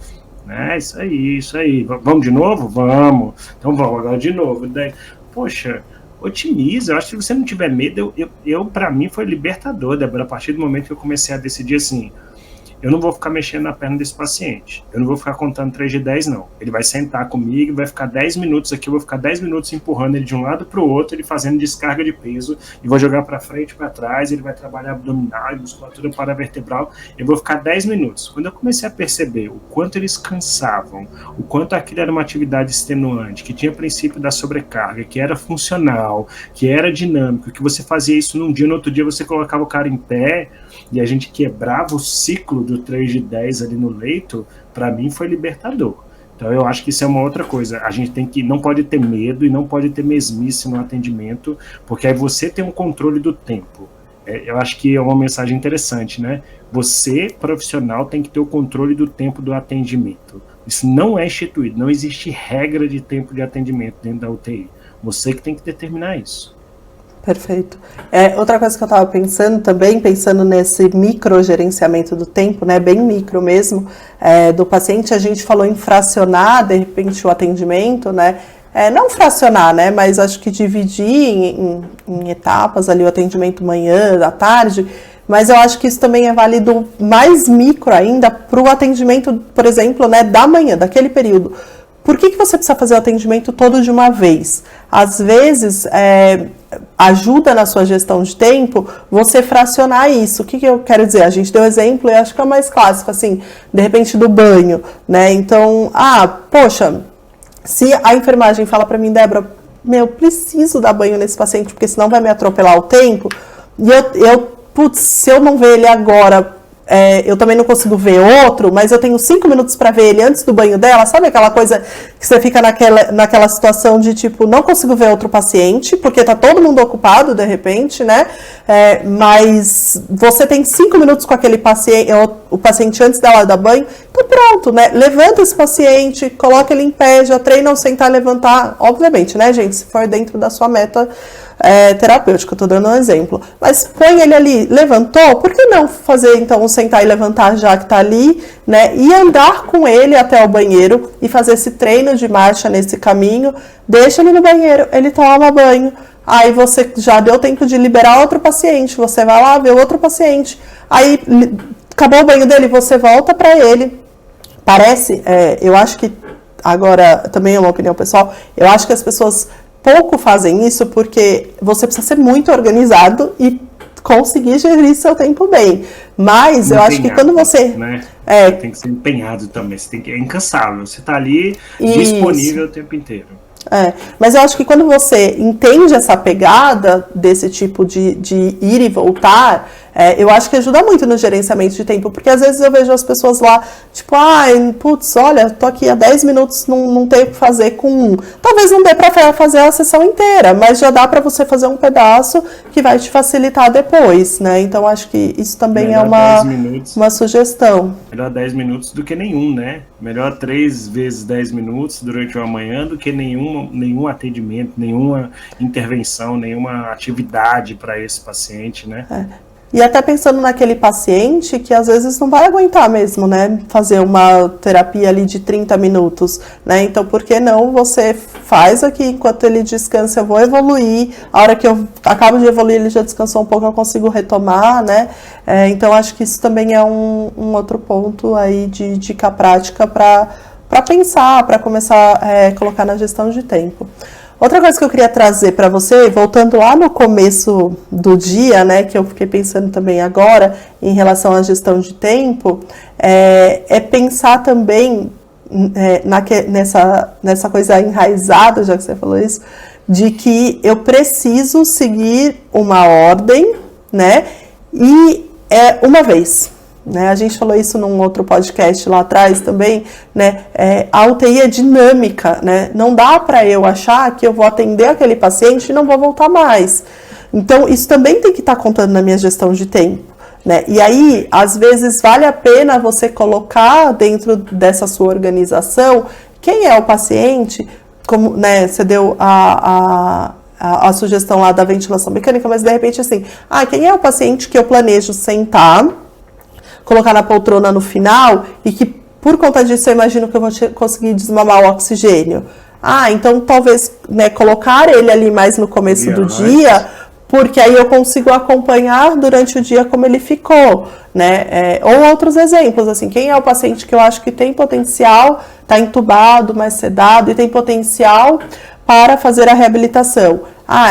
Né? Isso aí. Vamos de novo? Vamos. Então vamos agora de novo. Daí, poxa, otimiza. Eu acho que se você não tiver medo, eu para mim foi libertador, Débora, a partir do momento que eu comecei a decidir assim, eu não vou ficar mexendo na perna desse paciente, eu não vou ficar contando 3 de 10 não, ele vai sentar comigo, vai ficar 10 minutos aqui, eu vou ficar 10 minutos empurrando ele de um lado para o outro, ele fazendo descarga de peso, e vou jogar para frente, para trás, ele vai trabalhar abdominal e musculatura paravertebral, eu vou ficar 10 minutos. Quando eu comecei a perceber o quanto eles cansavam, o quanto aquilo era uma atividade extenuante, que tinha princípio da sobrecarga, que era funcional, que era dinâmico, que você fazia isso num dia, no outro dia você colocava o cara em pé, e a gente quebrava o ciclo do 3 de 10 ali no leito, para mim foi libertador. Então eu acho que isso é uma outra coisa, a gente não pode ter medo e não pode ter mesmice no atendimento, porque aí você tem um controle do tempo. Eu acho que é uma mensagem interessante, né? Você, profissional, tem que ter o controle do tempo do atendimento. Isso não é instituído, não existe regra de tempo de atendimento dentro da UTI. Você que tem que determinar isso. Perfeito. Outra coisa que eu estava pensando também, pensando nesse microgerenciamento do tempo, né, bem micro mesmo, do paciente, a gente falou em fracionar, de repente, o atendimento, né, não fracionar, né, mas acho que dividir em etapas ali o atendimento manhã, à tarde, mas eu acho que isso também é válido mais micro ainda para o atendimento, por exemplo, né, da manhã, daquele período. Por que você precisa fazer o atendimento todo de uma vez? Às vezes, ajuda na sua gestão de tempo você fracionar isso. O que eu quero dizer? A gente deu exemplo e acho que é o mais clássico, assim, de repente do banho, né? Então, poxa, se a enfermagem fala para mim, Débora, preciso dar banho nesse paciente, porque senão vai me atropelar o tempo, e se eu não ver ele agora, eu também não consigo ver outro, mas eu tenho 5 minutos para ver ele antes do banho dela, sabe aquela coisa que você fica naquela situação de tipo, não consigo ver outro paciente, porque tá todo mundo ocupado de repente, né? Mas você tem 5 minutos com aquele paciente, o paciente antes dela dar banho, então pronto, né? Levanta esse paciente, coloca ele em pé, já treina o sentar e levantar, obviamente, né, gente? Se for dentro da sua meta terapêutica, eu tô dando um exemplo. Mas põe ele ali, levantou, por que não fazer então um sentar e levantar já que tá ali, né? E andar com ele até o banheiro e fazer esse treino de marcha nesse caminho, deixa ele no banheiro, ele toma banho, aí você já deu tempo de liberar outro paciente, você vai lá ver outro paciente, aí acabou o banho dele, você volta para ele. Parece, eu acho que, agora também é uma opinião pessoal, eu acho que as pessoas pouco fazem isso porque você precisa ser muito organizado e conseguir gerir seu tempo bem. Mas eu acho que quando você... Né? Tem que ser empenhado também, é incansável, você está ali disponível o tempo inteiro. Mas eu acho que quando você entende essa pegada desse tipo de ir e voltar, eu acho que ajuda muito no gerenciamento de tempo, porque às vezes eu vejo as pessoas lá, tipo, putz, olha, tô aqui há 10 minutos, não tenho o que fazer com um. Talvez não dê para fazer a sessão inteira, mas já dá para você fazer um pedaço que vai te facilitar depois, né? Então acho que isso também é uma sugestão. Melhor 10 minutos do que nenhum, né? Melhor 3 vezes 10 minutos durante uma manhã do que nenhum atendimento, nenhuma intervenção, nenhuma atividade para esse paciente, né? E até pensando naquele paciente que às vezes não vai aguentar mesmo, né, fazer uma terapia ali de 30 minutos, né, então por que não você faz aqui enquanto ele descansa, eu vou evoluir, a hora que eu acabo de evoluir ele já descansou um pouco, eu consigo retomar, né, então acho que isso também é um outro ponto aí de dica prática para pensar, para começar a colocar na gestão de tempo. Outra coisa que eu queria trazer para você, voltando lá no começo do dia, né, que eu fiquei pensando também agora, em relação à gestão de tempo, é pensar também nessa coisa enraizada, já que você falou isso, de que eu preciso seguir uma ordem, né, e uma vez. Né, a gente falou isso num outro podcast lá atrás também, né, a UTI é dinâmica, né, não dá para eu achar que eu vou atender aquele paciente e não vou voltar mais. Então, isso também tem que estar contando na minha gestão de tempo. Né? E aí, às vezes, vale a pena você colocar dentro dessa sua organização quem é o paciente, como, né, você deu a sugestão lá da ventilação mecânica, mas de repente assim, quem é o paciente que eu planejo sentar, colocar na poltrona no final e que por conta disso eu imagino que eu vou conseguir desmamar o oxigênio. Então talvez, né, colocar ele ali mais no começo do dia, porque aí eu consigo acompanhar durante o dia como ele ficou, né? Ou outros exemplos, assim, quem é o paciente que eu acho que tem potencial, está entubado, mais sedado e tem potencial para fazer a reabilitação.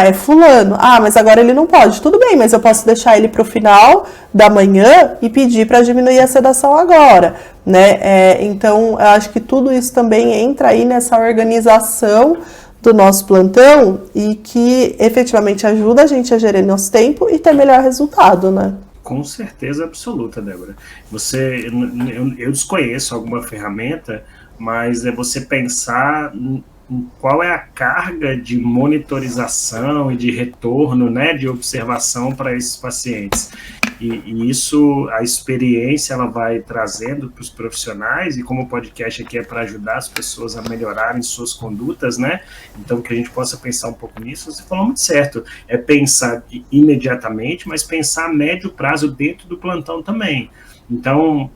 É fulano. Mas agora ele não pode. Tudo bem, mas eu posso deixar ele para o final da manhã e pedir para diminuir a sedação agora, né? Então, eu acho que tudo isso também entra aí nessa organização do nosso plantão e que efetivamente ajuda a gente a gerir nosso tempo e ter melhor resultado, né? Com certeza absoluta, Débora. Eu desconheço alguma ferramenta, mas é você pensar qual é a carga de monitorização e de retorno, né, de observação para esses pacientes. E isso, a experiência, ela vai trazendo para os profissionais, e como o podcast aqui é para ajudar as pessoas a melhorarem suas condutas, né, então que a gente possa pensar um pouco nisso. Você falou muito certo, é pensar imediatamente, mas pensar a médio prazo dentro do plantão também. Então,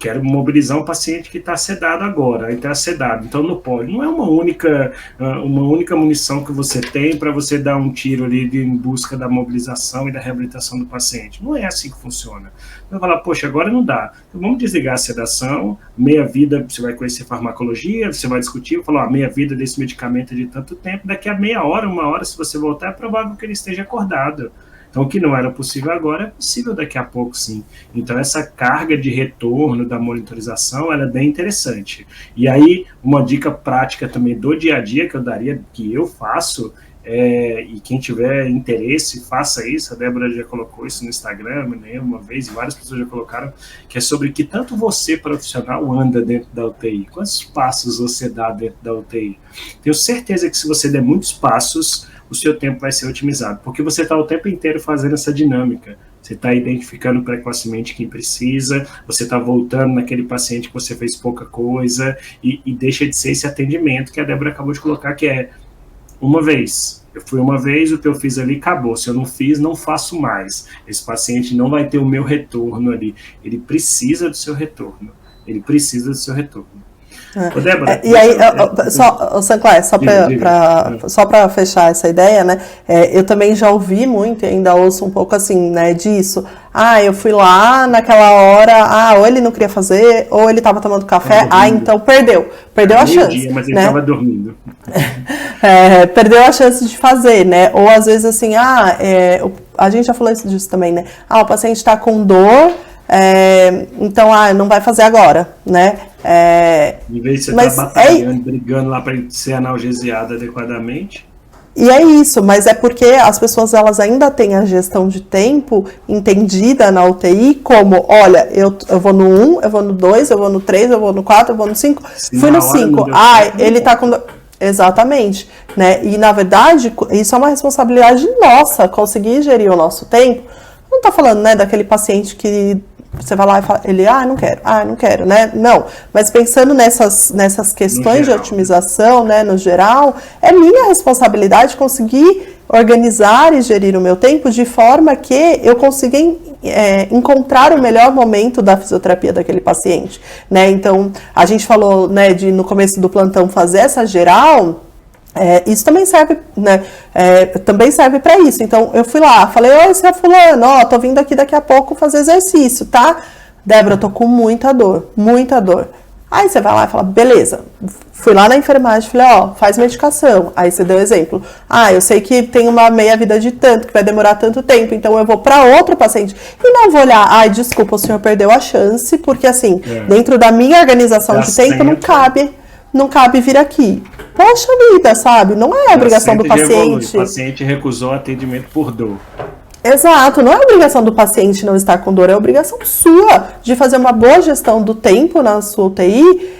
quero mobilizar um paciente que está sedado agora, aí está sedado, então não pode. Não é uma única munição que você tem para você dar um tiro ali em busca da mobilização e da reabilitação do paciente. Não é assim que funciona. Você vai falar, poxa, agora não dá. Então vamos desligar a sedação, meia-vida, você vai conhecer farmacologia, você vai discutir, vai falar, meia-vida desse medicamento é de tanto tempo, daqui a meia hora, uma hora, se você voltar, é provável que ele esteja acordado. Então, o que não era possível agora é possível daqui a pouco, sim. Então, essa carga de retorno da monitorização, ela é bem interessante. E aí, uma dica prática também do dia a dia que eu daria, que eu faço, e quem tiver interesse, faça isso. A Débora já colocou isso no Instagram, né, uma vez, e várias pessoas já colocaram, que é sobre que tanto você, profissional, anda dentro da UTI. Quantos passos você dá dentro da UTI? Tenho certeza que se você der muitos passos, o seu tempo vai ser otimizado, porque você está o tempo inteiro fazendo essa dinâmica. Você está identificando precocemente quem precisa, você está voltando naquele paciente que você fez pouca coisa, e deixa de ser esse atendimento que a Débora acabou de colocar, que é uma vez. Eu fui uma vez, o que eu fiz ali acabou. Se eu não fiz, não faço mais. Esse paciente não vai ter o meu retorno ali. Ele precisa do seu retorno. Ele precisa do seu retorno. Débora, e aí, Sancler, só para fechar essa ideia, né? Eu também já ouvi muito, e ainda ouço um pouco assim, né, disso. Eu fui lá naquela hora, ou ele não queria fazer, ou ele estava tomando café, então perdeu a chance. Dia, mas ele estava dormindo. Perdeu a chance de fazer, né? Ou às vezes assim, a gente já falou disso também, né? O paciente está com dor, então não vai fazer agora, né? Em vez de você estar batalhando, brigando lá para ser analgesiado adequadamente. E é isso, mas é porque as pessoas elas ainda têm a gestão de tempo entendida na UTI como, olha, eu vou no 1, eu vou no 2, eu vou no 3, eu vou no 4, eu vou no 5, fui no 5, ele tá com... Exatamente, né? E na verdade, isso é uma responsabilidade nossa, conseguir gerir o nosso tempo. Não tá falando, né, daquele paciente que você vai lá e fala, ele, não quero, né? Não, mas pensando nessas questões de otimização, né, no geral, é minha responsabilidade conseguir organizar e gerir o meu tempo de forma que eu consiga encontrar o melhor momento da fisioterapia daquele paciente, né? Então, a gente falou, né, de no começo do plantão fazer essa geral. Isso também serve, né? Também serve para isso. Então, eu fui lá, falei, oi, seu fulano, tô vindo aqui daqui a pouco fazer exercício, tá? Débora, eu tô com muita dor, muita dor. Aí você vai lá e fala, beleza. Fui lá na enfermagem, falei, faz medicação. Aí você deu exemplo. Eu sei que tem uma meia-vida de tanto, que vai demorar tanto tempo, então eu vou para outro paciente. E não vou olhar, desculpa, o senhor perdeu a chance, porque assim, dentro da minha organização de tempo, não cabe vir aqui. Poxa vida, sabe? Não é a obrigação do paciente. O paciente recusou atendimento por dor. Exato, não é obrigação do paciente não estar com dor, é obrigação sua de fazer uma boa gestão do tempo na sua UTI,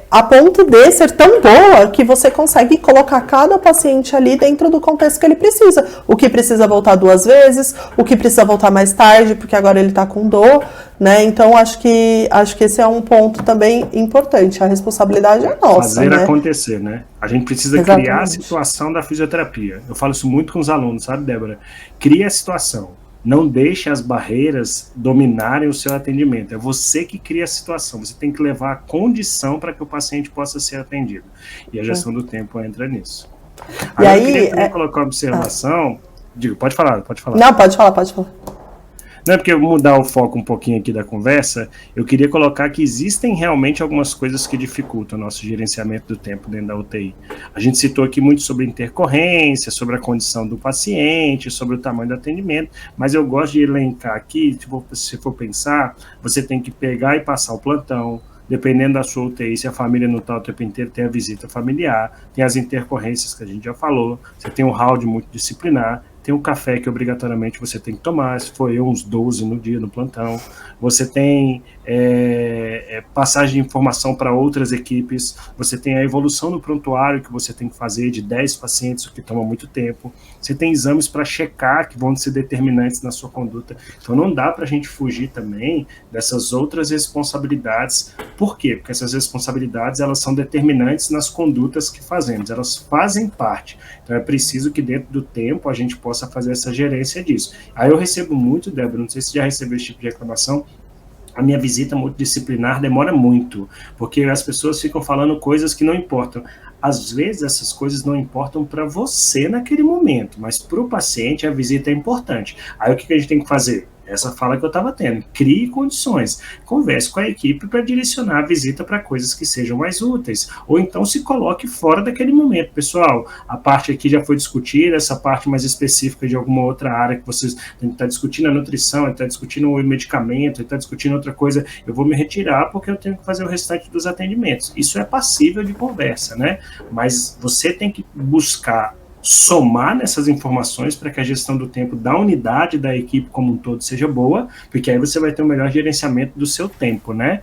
a ponto de ser tão boa que você consegue colocar cada paciente ali dentro do contexto que ele precisa. O que precisa voltar 2 vezes, o que precisa voltar mais tarde, porque agora ele está com dor, né? Então, acho que esse é um ponto também importante. A responsabilidade é nossa, fazer acontecer, né? A gente precisa criar a situação da fisioterapia. Eu falo isso muito com os alunos, sabe, Débora? Cria a situação. Não deixe as barreiras dominarem o seu atendimento. É você que cria a situação. Você tem que levar a condição para que o paciente possa ser atendido. E a gestão do tempo entra nisso. E aí, eu queria colocar uma observação. Digo, pode falar. Não, pode falar. Não é porque eu vou mudar o foco um pouquinho aqui da conversa, eu queria colocar que existem realmente algumas coisas que dificultam o nosso gerenciamento do tempo dentro da UTI. A gente citou aqui muito sobre intercorrência, sobre a condição do paciente, sobre o tamanho do atendimento, mas eu gosto de elencar aqui, tipo, se for pensar, você tem que pegar e passar o plantão, dependendo da sua UTI, se a família não está o tempo inteiro, tem a visita familiar, tem as intercorrências que a gente já falou, você tem um round multidisciplinar, tem um café que obrigatoriamente você tem que tomar, se for uns 12 no dia no plantão, você tem passagem de informação para outras equipes, você tem a evolução no prontuário que você tem que fazer de 10 pacientes, o que toma muito tempo, você tem exames para checar que vão ser determinantes na sua conduta, então não dá para a gente fugir também dessas outras responsabilidades. Por quê? Porque essas responsabilidades elas são determinantes nas condutas que fazemos, elas fazem parte, então é preciso que dentro do tempo a gente possa fazer essa gerência disso. Aí eu recebo muito, Débora, não sei se já recebeu esse tipo de reclamação, a minha visita multidisciplinar demora muito, porque as pessoas ficam falando coisas que não importam. Às vezes essas coisas não importam para você naquele momento, mas para o paciente a visita é importante. Aí o que a gente tem que fazer? Essa fala que eu estava tendo, crie condições, converse com a equipe para direcionar a visita para coisas que sejam mais úteis, ou então se coloque fora daquele momento. Pessoal, a parte aqui já foi discutida, essa parte mais específica de alguma outra área que vocês estão discutindo a nutrição, está discutindo o medicamento, está discutindo outra coisa, eu vou me retirar porque eu tenho que fazer o restante dos atendimentos. Isso é passível de conversa, né? Mas você tem que buscar somar nessas informações para que a gestão do tempo da unidade, da equipe como um todo seja boa, porque aí você vai ter um melhor gerenciamento do seu tempo, né?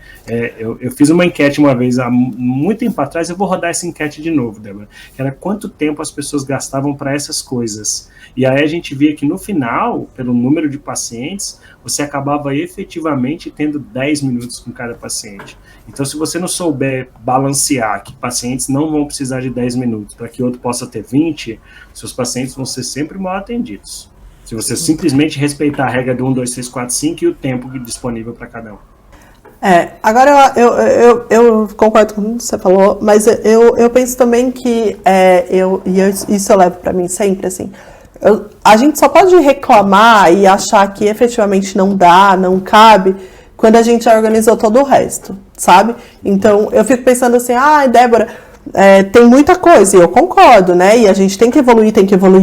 Eu fiz uma enquete uma vez, há muito tempo atrás, eu vou rodar essa enquete de novo, Débora, que era quanto tempo as pessoas gastavam para essas coisas. E aí a gente via que no final, pelo número de pacientes, você acabava efetivamente tendo 10 minutos com cada paciente. Então, se você não souber balancear que pacientes não vão precisar de 10 minutos para que outro possa ter 20, seus pacientes vão ser sempre mal atendidos. Se você simplesmente respeitar a regra do 1, 2, 3, 4, 5 e o tempo disponível para cada um. Agora eu concordo com o que você falou, mas eu penso também que isso eu levo para mim sempre, assim, a gente só pode reclamar e achar que efetivamente não dá, não cabe, quando a gente já organizou todo o resto, sabe? Então, eu fico pensando assim, Débora, tem muita coisa, e eu concordo, né? E a gente tem que evoluir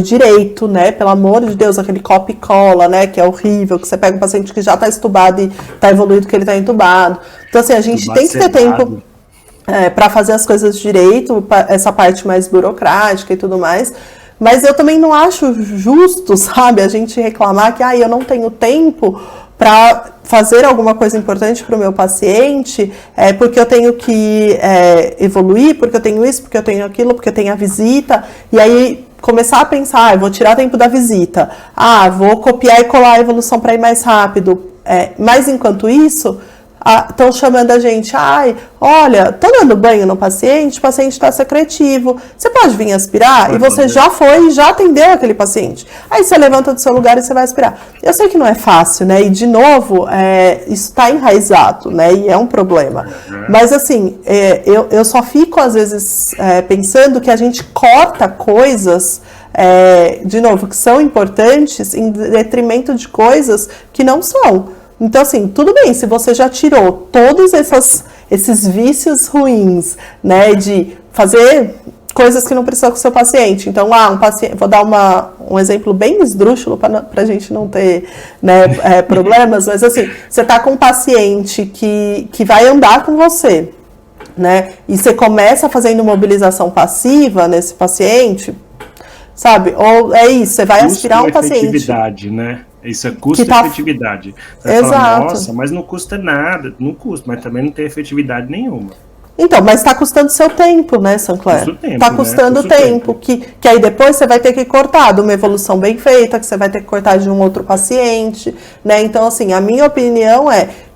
direito, né? Pelo amor de Deus, aquele copia e cola, né? Que é horrível, que você pega um paciente que já está estubado e está evoluído que ele está entubado. Então, assim, a gente tem que ter tempo para fazer as coisas direito, essa parte mais burocrática e tudo mais. Mas eu também não acho justo, sabe, a gente reclamar que eu não tenho tempo para fazer alguma coisa importante para o meu paciente, porque eu tenho que evoluir, porque eu tenho isso, porque eu tenho aquilo, porque eu tenho a visita, e aí começar a pensar, eu vou tirar tempo da visita, vou copiar e colar a evolução para ir mais rápido, mas enquanto isso, estão chamando a gente, olha, tô dando banho no paciente, o paciente está secretivo, você pode vir aspirar? E você já foi e já atendeu aquele paciente. Aí você levanta do seu lugar e você vai aspirar. Eu sei que não é fácil, né? E de novo, isso está enraizado, né? E é um problema. Mas assim, eu só fico às vezes pensando que a gente corta coisas, de novo, que são importantes em detrimento de coisas que não são. Então, assim, tudo bem, se você já tirou todos esses vícios ruins, né, de fazer coisas que não precisa com o seu paciente. Então, um paciente, vou dar um exemplo bem esdrúxulo para a gente não ter, né, problemas, mas assim, você está com um paciente que vai andar com você, né, e você começa fazendo mobilização passiva nesse paciente, sabe? Ou é isso, você vai aspirar um paciente. Efetividade, né? Isso é custo-efetividade. Você fala, nossa, mas não custa nada. Não custa, mas também não tem efetividade nenhuma. Então, mas está custando seu tempo, né, Sancler? Está custando tempo. Que aí depois você vai ter que cortar de uma evolução bem feita, que você vai ter que cortar de um outro paciente, né? Então, assim, a minha opinião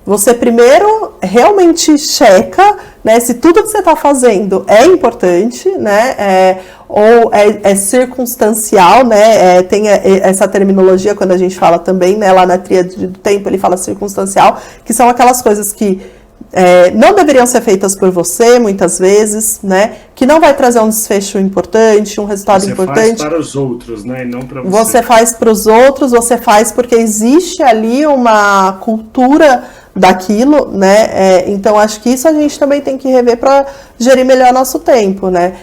você primeiro realmente checa, né, se tudo que você está fazendo é importante, né, ou é circunstancial, né, tem essa terminologia quando a gente fala também, né, lá na tríade do tempo ele fala circunstancial, que são aquelas coisas que não deveriam ser feitas por você, muitas vezes, né, que não vai trazer um desfecho importante, um resultado importante. Você faz para os outros, né, e não para você. Você faz para os outros, você faz porque existe ali uma cultura daquilo, né, então acho que isso a gente também tem que rever para gerir melhor nosso tempo, né,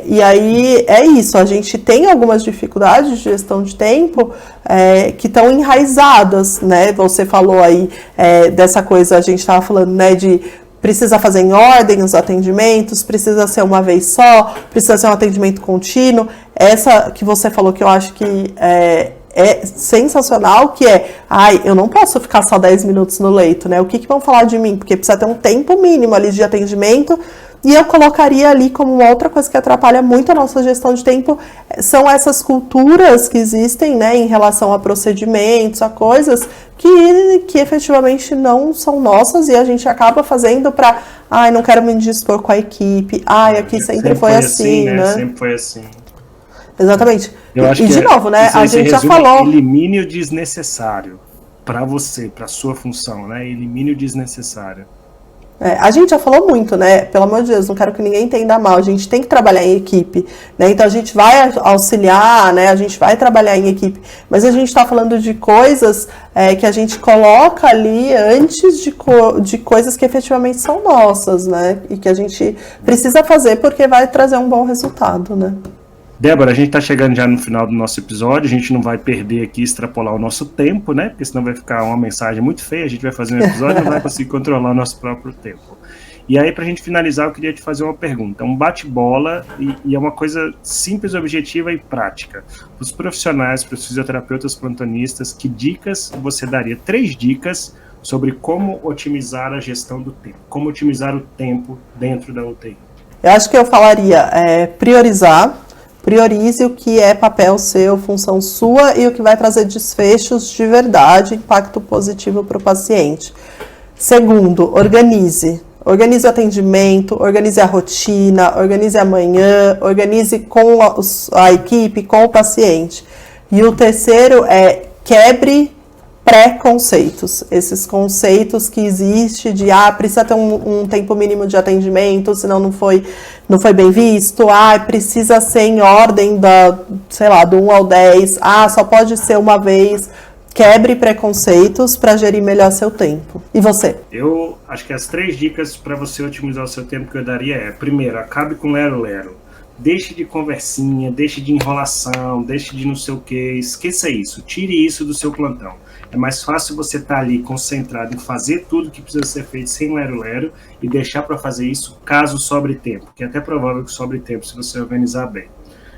e aí é isso, a gente tem algumas dificuldades de gestão de tempo que estão enraizadas, né, você falou aí dessa coisa, a gente estava falando, né, de precisa fazer em ordem os atendimentos, precisa ser uma vez só, precisa ser um atendimento contínuo, essa que você falou que eu acho que é sensacional, que eu não posso ficar só 10 minutos no leito, né? O que vão falar de mim? Porque precisa ter um tempo mínimo ali de atendimento, e eu colocaria ali como uma outra coisa que atrapalha muito a nossa gestão de tempo, são essas culturas que existem, né, em relação a procedimentos, a coisas que efetivamente não são nossas, e a gente acaba fazendo para, não quero me indispor com a equipe, aqui sempre foi assim, né? Sempre foi assim. Exatamente. Eu acho e de novo, né? A gente já falou. Elimine o desnecessário para você, para sua função, né? Elimine o desnecessário. A gente já falou muito, né? Pelo amor de Deus, não quero que ninguém entenda mal. A gente tem que trabalhar em equipe, né? Então a gente vai auxiliar, né? A gente vai trabalhar em equipe. Mas a gente está falando de coisas que a gente coloca ali antes de coisas que efetivamente são nossas, né? E que a gente precisa fazer porque vai trazer um bom resultado, né? Débora, a gente está chegando já no final do nosso episódio, a gente não vai perder aqui, extrapolar o nosso tempo, né? Porque senão vai ficar uma mensagem muito feia, a gente vai fazer um episódio e não vai conseguir controlar o nosso próprio tempo. E aí, para a gente finalizar, eu queria te fazer uma pergunta, um bate-bola, e é uma coisa simples, objetiva e prática. Para os profissionais, para os fisioterapeutas plantonistas, que dicas você daria? 3 dicas sobre como otimizar a gestão do tempo, como otimizar o tempo dentro da UTI. Eu acho que eu falaria priorizar. Priorize o que é papel seu, função sua e o que vai trazer desfechos de verdade, impacto positivo para o paciente. Segundo, organize. Organize o atendimento, organize a rotina, organize a manhã, organize com a equipe, com o paciente. E o terceiro quebre pré-conceitos, esses conceitos que existem de precisa ter um tempo mínimo de atendimento, senão não foi bem visto, precisa ser em ordem do 1 ao 10, só pode ser uma vez, quebre preconceitos para gerir melhor seu tempo. E você? Eu acho que as 3 dicas para você otimizar o seu tempo que eu daria é: primeiro, acabe com lero-lero. Deixe de conversinha, deixe de enrolação, deixe de não sei o que, esqueça isso, tire isso do seu plantão. É mais fácil você estar ali concentrado em fazer tudo que precisa ser feito sem lero-lero e deixar para fazer isso caso sobre tempo, que é até provável que sobre tempo se você organizar bem.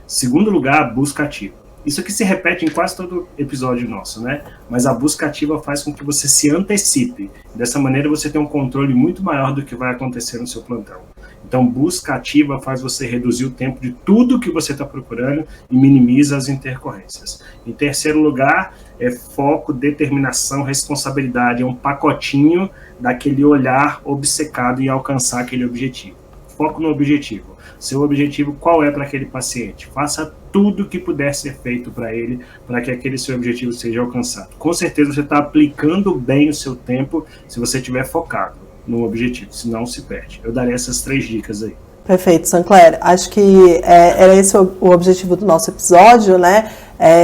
Segundo lugar, busca ativa. Isso aqui se repete em quase todo episódio nosso, né? Mas a busca ativa faz com que você se antecipe. Dessa maneira você tem um controle muito maior do que vai acontecer no seu plantão. Então, busca ativa faz você reduzir o tempo de tudo que você está procurando e minimiza as intercorrências. Em terceiro lugar, é foco, determinação, responsabilidade. É um pacotinho daquele olhar obcecado em alcançar aquele objetivo. Foco no objetivo. Seu objetivo qual é para aquele paciente? Faça tudo que puder ser feito para ele, para que aquele seu objetivo seja alcançado. Com certeza você está aplicando bem o seu tempo se você estiver focado no objetivo, senão se perde. Eu daria essas 3 dicas aí. Perfeito, Sancler. Acho que era esse o objetivo do nosso episódio, né?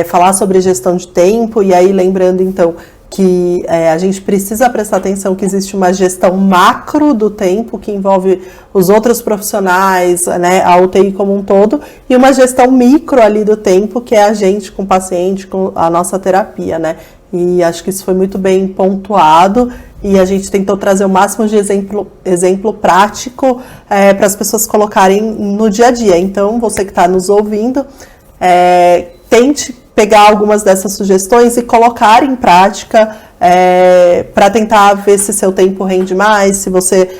Falar sobre gestão de tempo, e aí lembrando então que a gente precisa prestar atenção que existe uma gestão macro do tempo, que envolve os outros profissionais, né, a UTI como um todo, e uma gestão micro ali do tempo, que é a gente com o paciente, com a nossa terapia, né? E acho que isso foi muito bem pontuado, e a gente tentou trazer o máximo de exemplo prático para as pessoas colocarem no dia a dia. Então, você que está nos ouvindo, tente pegar algumas dessas sugestões e colocar em prática para tentar ver se seu tempo rende mais, se você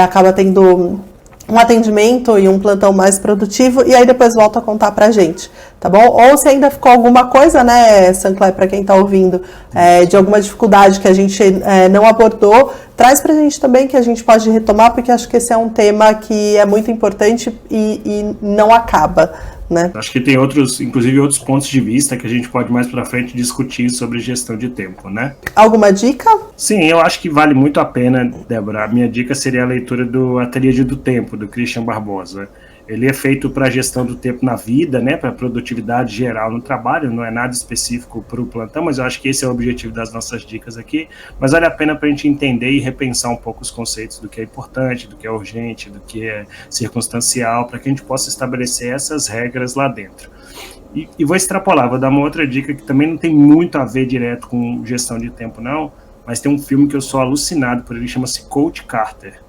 acaba tendo um atendimento e um plantão mais produtivo, e aí depois volta a contar pra gente, tá bom? Ou se ainda ficou alguma coisa, né, Sancler, para quem tá ouvindo, de alguma dificuldade que a gente não abordou, traz pra gente também, que a gente pode retomar, porque acho que esse é um tema que é muito importante e não acaba, né? Acho que tem inclusive outros pontos de vista que a gente pode mais para frente discutir sobre gestão de tempo, né? Alguma dica? Sim, eu acho que vale muito a pena, Débora. A minha dica seria a leitura do A Tríade do Tempo, do Christian Barbosa. Ele é feito para a gestão do tempo na vida, né, para a produtividade geral no trabalho, não é nada específico para o plantão, mas eu acho que esse é o objetivo das nossas dicas aqui. Mas vale a pena para a gente entender e repensar um pouco os conceitos do que é importante, do que é urgente, do que é circunstancial, para que a gente possa estabelecer essas regras lá dentro. E vou extrapolar, vou dar uma outra dica que também não tem muito a ver direto com gestão de tempo, não, mas tem um filme que eu sou alucinado por ele, chama-se Coach Carter.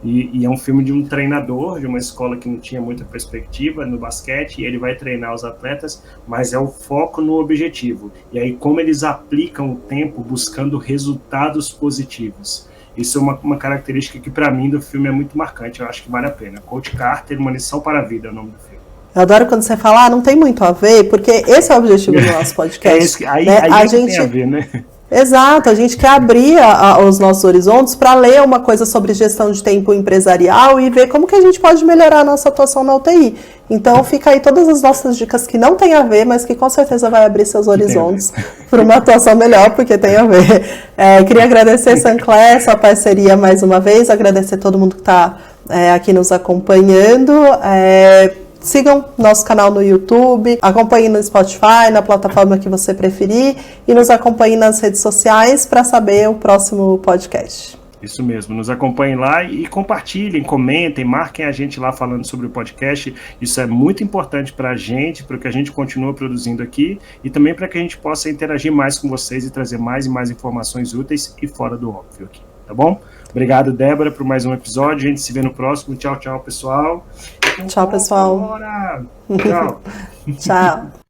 E é um filme de um treinador de uma escola que não tinha muita perspectiva no basquete, e ele vai treinar os atletas, mas é o foco no objetivo. E aí como eles aplicam o tempo buscando resultados positivos. Isso é uma característica que para mim do filme é muito marcante, eu acho que vale a pena. Coach Carter, Uma Lição para a Vida é o nome do filme. Eu adoro quando você fala, não tem muito a ver, porque esse é o objetivo do nosso podcast. Aí a gente gente tem a ver, né? Exato, a gente quer abrir os nossos horizontes para ler uma coisa sobre gestão de tempo empresarial e ver como que a gente pode melhorar a nossa atuação na UTI. Então fica aí todas as nossas dicas que não tem a ver, mas que com certeza vai abrir seus horizontes para uma atuação melhor, porque tem a ver. Queria agradecer, Sancler, sua parceria mais uma vez, agradecer todo mundo que está aqui nos acompanhando. Sigam nosso canal no YouTube, acompanhem no Spotify, na plataforma que você preferir, e nos acompanhem nas redes sociais para saber o próximo podcast. Isso mesmo, nos acompanhem lá e compartilhem, comentem, marquem a gente lá falando sobre o podcast. Isso é muito importante para a gente, para que a gente continue produzindo aqui e também para que a gente possa interagir mais com vocês e trazer mais e mais informações úteis e fora do óbvio aqui, tá bom? Obrigado, Débora, por mais um episódio. A gente se vê no próximo. Tchau, tchau, pessoal. Tchau, pessoal. Tchau. Tchau.